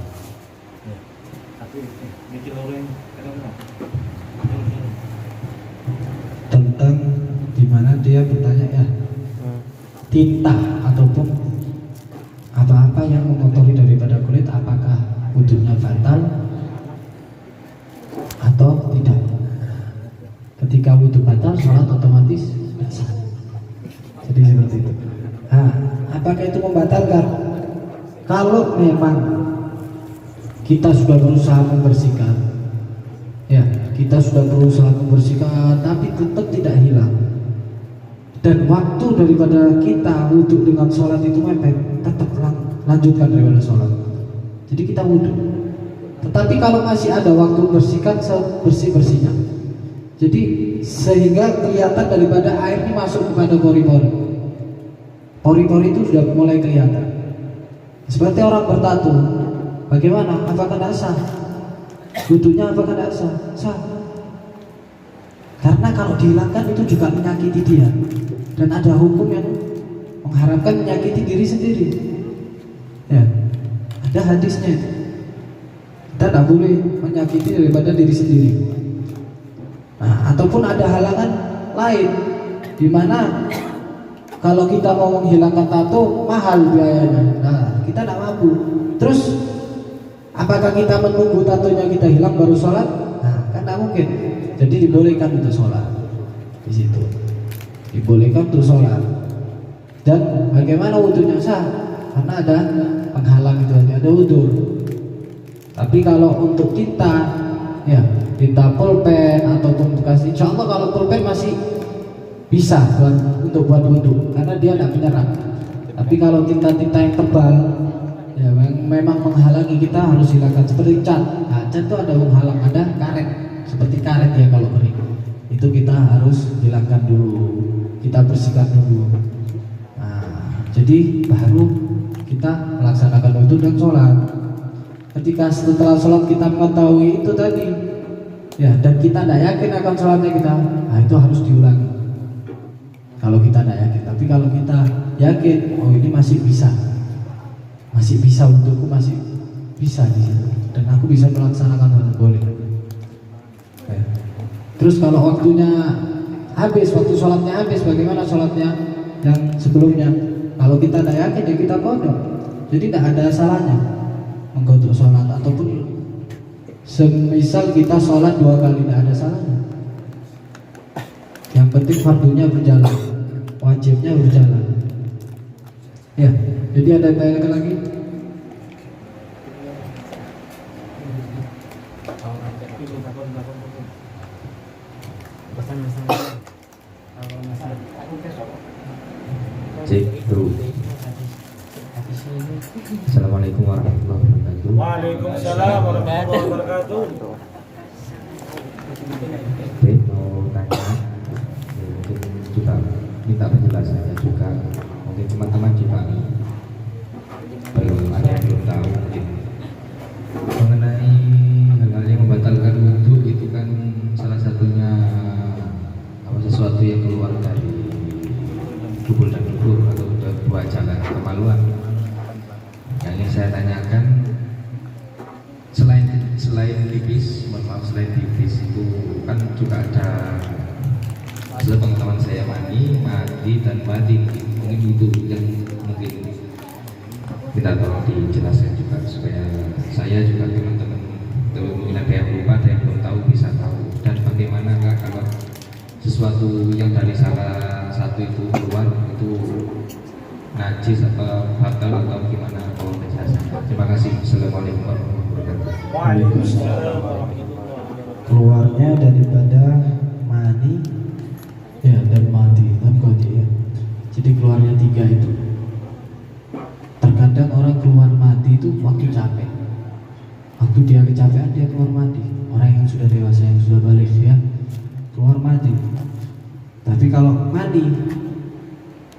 Tentang dimana dia bertanya ya, tinta ataupun apa-apa yang mengotori daripada kulit, apakah wudunya batal atau tidak? Ketika wudu batal, sholat otomatis sah. Jadi seperti itu. Nah, apakah itu membatalkan? Kalau memang kita sudah berusaha membersihkan, ya kita sudah berusaha membersihkan, tapi tetap tidak hilang, dan waktu daripada kita wudu dengan sholat itu mepet, tetap lanjutkan daripada sholat. Jadi kita wudu. Tetapi kalau masih ada waktu bersihkan sebersih-bersihnya. Jadi sehingga kelihatan daripada air ini masuk kepada pori-pori. Pori-pori itu sudah mulai kelihatan. Seperti orang bertato, bagaimana? Apakah tidak sah? Wudunya apakah tidak sah? Sah. Karena kalau dihilangkan itu juga menyakiti dia, dan ada hukum yang mengharapkan menyakiti diri sendiri. Ya, ada hadisnya itu. Kita tidak boleh menyakiti daripada diri sendiri. Nah, ataupun ada halangan lain, di mana kalau kita mau menghilangkan tato mahal biayanya. Nah, kita tidak mampu. Terus apakah kita menunggu tatonya kita hilang baru sholat? Nah, kan tidak mungkin. Jadi dibolehkan untuk sholat di situ. Dibolehkan untuk sholat. Dan bagaimana wudunya sah? Karena ada penghalang itu, ada wudu. Tapi kalau untuk tinta, ya tinta pulpen ataupun bekas, insya Allah kalau pulpen masih bisa untuk buat wudu karena dia tidak menyerap. Tapi kalau tinta-tinta yang tebal, ya memang menghalangi, kita harus hilangkan. Seperti cat, nah, cat itu ada penghalang, ada karet, seperti karet ya kalau kering. Itu kita harus hilangkan dulu, kita bersihkan dulu. Nah, jadi baru kita melaksanakan wudu dan sholat. Ketika setelah sholat kita mengetahui itu tadi, ya, dan kita tidak yakin akan sholatnya kita, nah itu harus diulangi. Kalau kita tidak yakin, tapi kalau kita yakin, oh ini masih bisa untukku, masih bisa di situ, dan aku bisa melaksanakan, boleh. Oke. Terus kalau waktunya habis, waktu sholatnya habis, bagaimana sholatnya yang sebelumnya? Kalau kita tidak yakin, ya kita kodok. Jadi tidak ada salahnya menggodok sholat, ataupun semisal kita sholat 2 kali, tidak ada salahnya. Yang penting fardunya berjalan, wajibnya berjalan. Ya, jadi ada yang lagi? Cik. Assalamualaikum warahmatullahi wabarakatuh. Waalaikumsalam warahmatullahi wabarakatuh. Oke, mau tanya, mungkin juga minta penjelasannya juga. Mungkin teman-teman juga belum ada yang belum tahu mungkin mengenai hal-hal yang membatalkan wudhu itu kan salah satunya sesuatu yang keluar dari dubur dan dubur atau dua jalan kemaluan. Yang ingin saya tanyakan, selain pipis, selain pipis itu kan juga ada, setelah pengetahuan saya mandi dan mandi, mungkin itu yang mungkin kita tolong dijelaskan juga supaya saya juga teman-teman mungkin ada yang lupa, ada yang belum tahu bisa tahu. Dan bagaimana kalau sesuatu yang dari salah satu itu keluar itu najis atau batal atau gimana kalau penjelasannya. Terima kasih. Assalamualaikum warahmatullahi wabarakatuh. Waalaikumsalam warahmatullahi wabarakatuh. Keluarnya daripada mani ya dan mati kan ya. Jadi keluarnya 3 itu. Terkadang orang keluar mati itu waktu capek. Waktu dia kecapean dia keluar mati. Orang yang sudah dewasa, yang sudah balik ya keluar mati. Tapi kalau mandi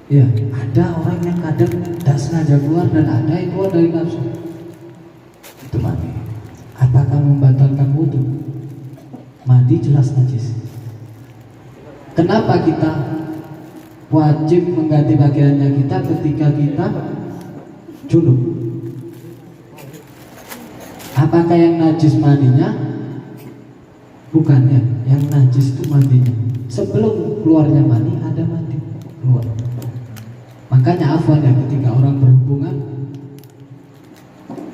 ya ada orang yang kadang tidak sengaja keluar dan ada yang keluar dari nafsu. Itu mandi. Apakah membatalkan wudhu? Mandi jelas najis. Kenapa kita wajib mengganti pakaiannya kita ketika kita junub? Apakah yang najis mandinya? Bukannya, yang najis itu mandinya. Sebelum keluarnya mani ada mandi keluar. Makanya afwan ya, ketika orang berhubungan,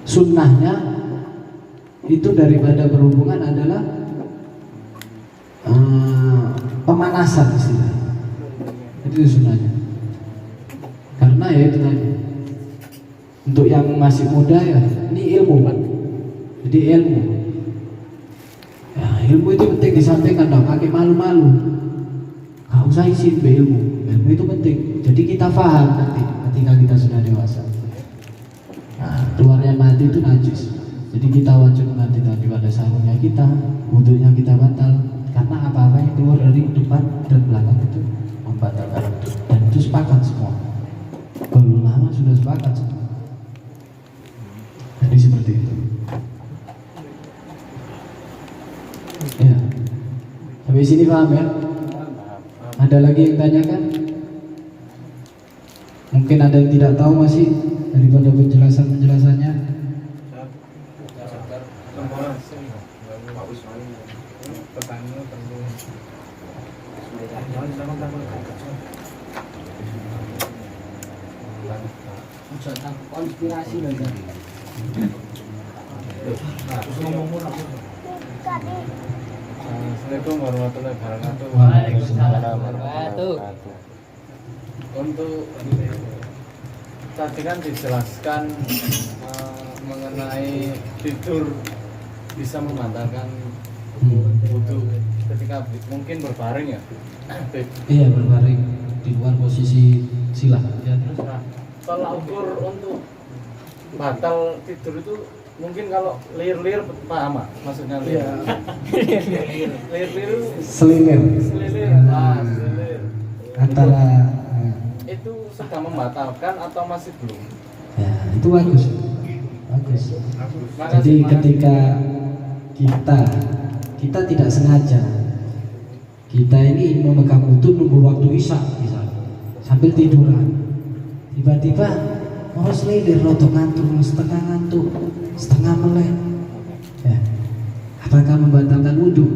sunnahnya itu daripada berhubungan adalah pemanasan istilahnya. Itu sunnahnya. Karena ya itu tadi. Untuk yang masih muda ya, ini ilmu kan. Jadi ilmu. Ya, ilmu itu penting disampaikan, dong. Pakai malu-malu. Gak usah isi ilmu. Ilmu itu penting. Jadi kita paham nanti ketika kita sudah dewasa. Nah, keluarnya mati itu najis. Jadi kita wajib mengganti tadi pada sarungnya kita, wudhunya kita batal. Karena apa-apa yang keluar dari depan dan belakang itu membatalkan wudhu. Dan itu sepakat semua. Kalau lama sudah sepakat semua. Jadi seperti itu. Ya. Sampai sini paham ya? Ada lagi yang tanyakan? Mungkin ada yang tidak tahu masih daripada penjelasannya. Konspirasi lagi. Assalamualaikum warahmatullahi wabarakatuh. Waalaikumsalam warahmatullahi wabarakatuh. Untuk tadi kan dijelaskan mengenai tidur bisa membatalkan wudhu ketika mungkin berbaring ya. Iya, berbaring di luar posisi sila. Ya. Nah, kalau ukur untuk batal tidur itu mungkin kalau lir-lir paham Mak? Maksudnya lir. Lir-lir Selilir. selilir. Selilir. Antara Itu sudah membatalkan atau masih belum? ya, itu bagus. Bagus. Makasih, Jadi Mas. ketika kita tidak sengaja, kita ini memegang wudhu nunggu waktu isya misalnya, sambil tiduran, tiba-tiba mau selilir, rotok ngantuk, setengah ngantuk, setengah melek, ya, apakah membatalkan wudhu?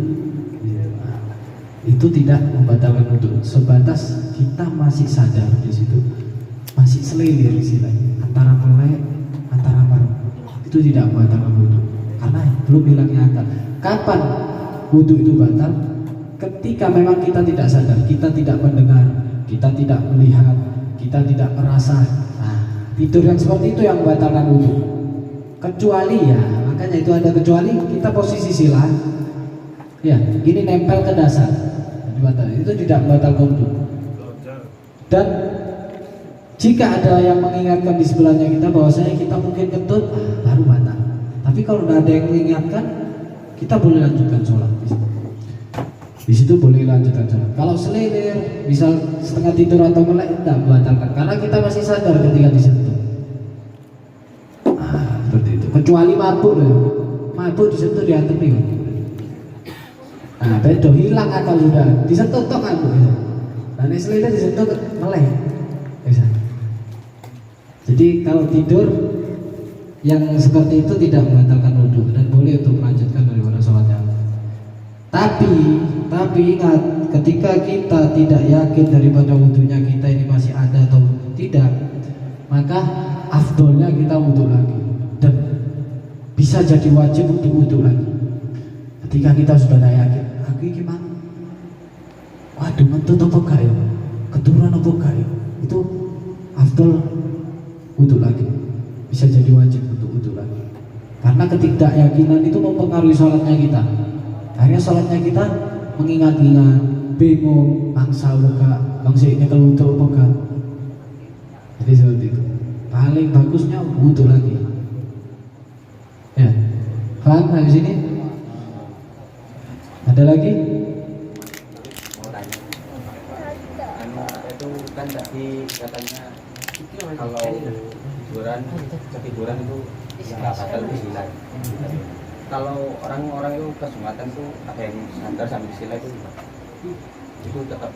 Itu tidak membatalkan wudhu, sebatas kita masih sadar di situ, masih selilir istilahnya, antara melek, antara marah, itu tidak membatalkan wudhu, karena belum hilangnya akal. Kapan wudhu itu batal? Ketika memang kita tidak sadar, kita tidak mendengar, kita tidak melihat, kita tidak merasa. Nah, tidur yang seperti itu yang membatalkan wudhu. Kecuali ya, makanya itu ada kecuali kita posisi sila, ya, ini nempel ke dasar, itu tidak membatalkan wudhu. Dan Jika ada yang mengingatkan di sebelahnya kita bahwasanya kita mungkin kentut, baru batal. Tapi kalau tidak ada yang mengingatkan, kita boleh lanjutkan sholat. Di situ boleh lanjutkan sholat. Kalau selilir, misal setengah tidur atau melek, tidak membatalkan, karena kita masih sadar ketika disentuh. Seperti itu. Kecuali mabuk ya, mabuk disentuh diantem nih. Nah, bedo hilang akal sudah, disentuh tok mabuk. Dan selilir disentuh melek. Bisa. Jadi kalau tidur yang seperti itu tidak membatalkan wudhu dan boleh untuk melanjutkan daripada sholatnya. Tapi ingat, ketika kita tidak yakin daripada wudhunya kita ini masih ada atau tidak, maka afdolnya kita wudhu lagi dan bisa jadi wajib untuk wudhu lagi. Ketika kita sudah tidak yakin, aku gimana? Waduh, mentut apa gak ya? Keturunan apa gak ya? Itu afdol wudhu lagi, bisa jadi wajib untuk wudhu lagi. Karena ketidakyakinan itu mempengaruhi sholatnya kita. Akhirnya sholatnya kita mengingat-ingat, bingung, mangsa buka, mangsa ini kalau wudhu buka. Jadi seperti itu. Paling bagusnya wudhu lagi. Ya, paham dari sini? Ada lagi? Itu kan tadi katanya kalau ketiduran itu nggak batal sila. Kalau orang-orang itu kesungatan tuh ada yang sadar sambil sila itu tetap.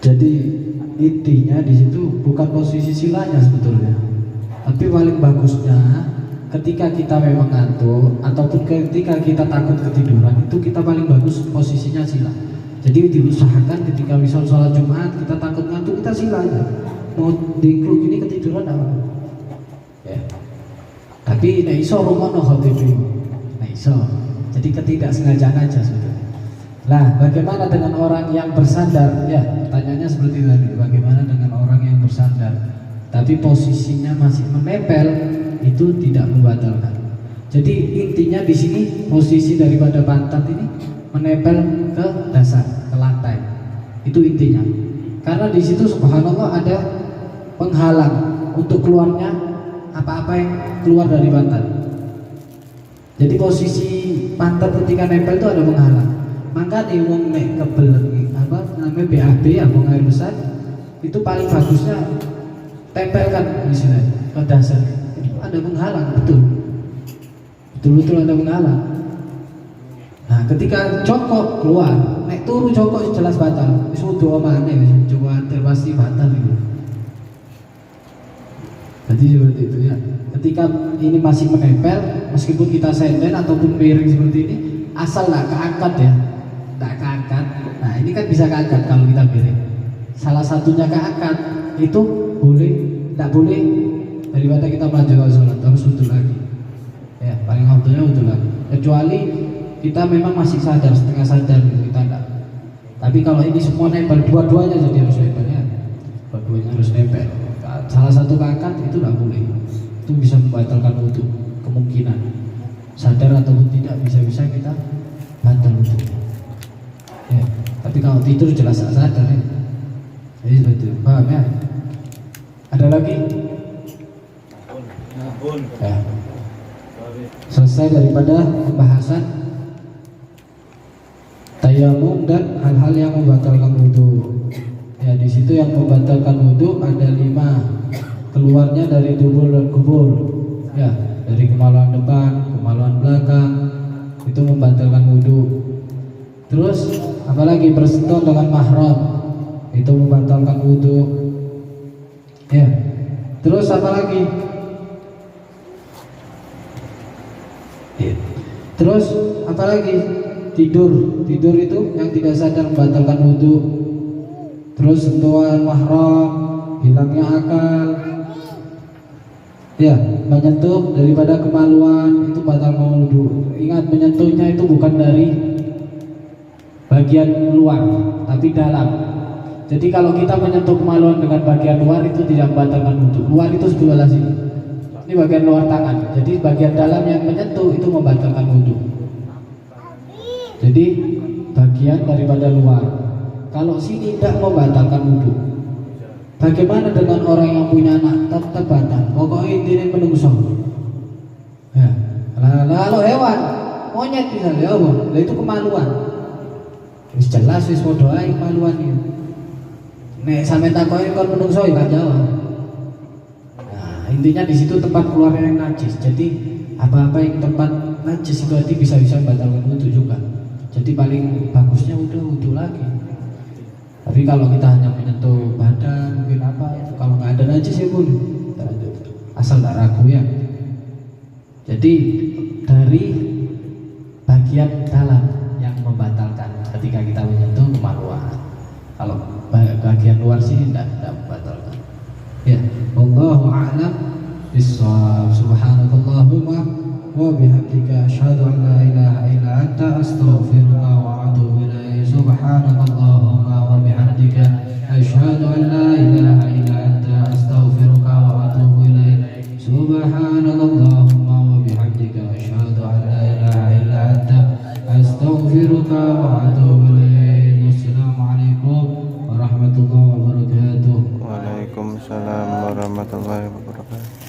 Jadi intinya di situ bukan posisi silanya sebetulnya, tapi paling bagusnya ketika kita memang ngantuk ataupun ketika kita takut ketiduran, itu kita paling bagus posisinya sila. Jadi diusahakan ketika misal sholat Jumat kita takut ngantuk, kita sila aja. Mau dikluk ini ketiduran apa? Ya. Tapi nek iso rumono khotib. Nek iso. Jadi ketidaksengajaan aja sebetulnya. Lah, bagaimana dengan orang yang bersandar? Ya, pertanyaannya seperti tadi. Bagaimana dengan orang yang bersandar tapi posisinya masih menempel? Itu tidak membatalkan. Jadi intinya di sini posisi daripada pantat ini menempel ke dasar, ke lantai. Itu intinya. Karena di situ subhanallah ada penghalang untuk keluarnya apa-apa yang keluar dari pantat. Jadi posisi pantat ketika nempel itu ada penghalang. Maka di wong nek kebelet apa namanya BAB ya, buang air besar, itu paling bagusnya tempelkan di sini ke dasar. Itu ada penghalang, betul ada penghalang. Nah, ketika cokok keluar, nek turu cokok jelas batal. Wis wudu omane wis coba pasti batal itu. Jadi seperti itu ya. Ketika ini masih menempel, meskipun kita senden ataupun miring seperti ini, asal nggak keangkat ya, nggak keangkat. Nah ini kan bisa keangkat kalau kita miring. Salah satunya keangkat itu boleh, nggak boleh daripada kita melanjutkan sholat harus wudhu lagi. Ya paling waktunya wudhu lagi. Kecuali kita memang masih sadar, setengah sadar gitu, kita enggak. Tapi kalau ini semua nempel, dua-duanya jadi harus nempel ya. Dua-duanya harus nempel. Salah satu keangkat itu enggak boleh. Itu bisa membatalkan wudhu, kemungkinan. Sadar ataupun tidak, bisa-bisa kita batal wudhu. Ya, tapi kalau tidur jelas sadar ya. Jadi seperti itu, paham ya? Ada lagi? Ya. Selesai daripada pembahasan tayamum dan hal-hal yang membatalkan wudhu. Ya di situ yang membatalkan wudhu ada 5. Keluarnya dari dubur dan kubur. Ya dari kemaluan depan, kemaluan belakang, itu membatalkan wudhu. Terus apalagi bersentuhan dengan mahram, itu membatalkan wudhu. Ya. Terus apalagi? Ya. Terus apalagi? Tidur itu yang tidak sadar membatalkan wudhu. Terus sentuhan mahram, hilangnya akal, ya menyentuh daripada kemaluan itu batalkan wudhu. Ingat menyentuhnya itu bukan dari bagian luar tapi dalam. Jadi kalau kita menyentuh kemaluan dengan bagian luar itu tidak membatalkan wudhu. Luar itu sebelah sini, ini bagian luar tangan. Jadi bagian dalam yang menyentuh itu membatalkan wudhu. Jadi bagian daripada luar. Kalau sini tidak membatalkan wudhu, Bagaimana dengan orang yang punya anak tebatan? Pokoknya intinya menungso. Ya, lalu hewan, monyet misalnya, lah itu kemaluan. Wis jelas wis padha ae kemaluan itu. Nek sampe takoki kon menungso ya gak jawab. Nah, intinya di situ tempat keluarnya yang najis. Jadi apa-apa yang tempat najis itu nanti bisa-bisa membatalkan wudu juga. Jadi paling bagusnya udah wudu lagi. Tapi kalau kita hanya menyentuh badan mungkin apa itu, kalau nggak ada najis ya boleh, asal tak ragu ya. Jadi dari bagian dalam yang membatalkan ketika kita menyentuh kemaluan. Kalau bagian luar sih tidak membatalkan. Ya, wallahu a'lam bishawab. Subhanakallahumma wa bihamdika asyhadu an la ilaha illa anta astaghfiruka wa atubu ilaik. Subhanakallahumma wa bihamdika asyhadu an la ilaha illa anta astaghfiruka wa atubu ilaik. Subhanakallahumma wa bihamdika asyhadu an la ilaha illa anta astaghfiruka wa atubu ilaik. Wassalamualaikum warahmatullahi wabarakatuh. Waalaikumsalam warahmatullahi wabarakatuh.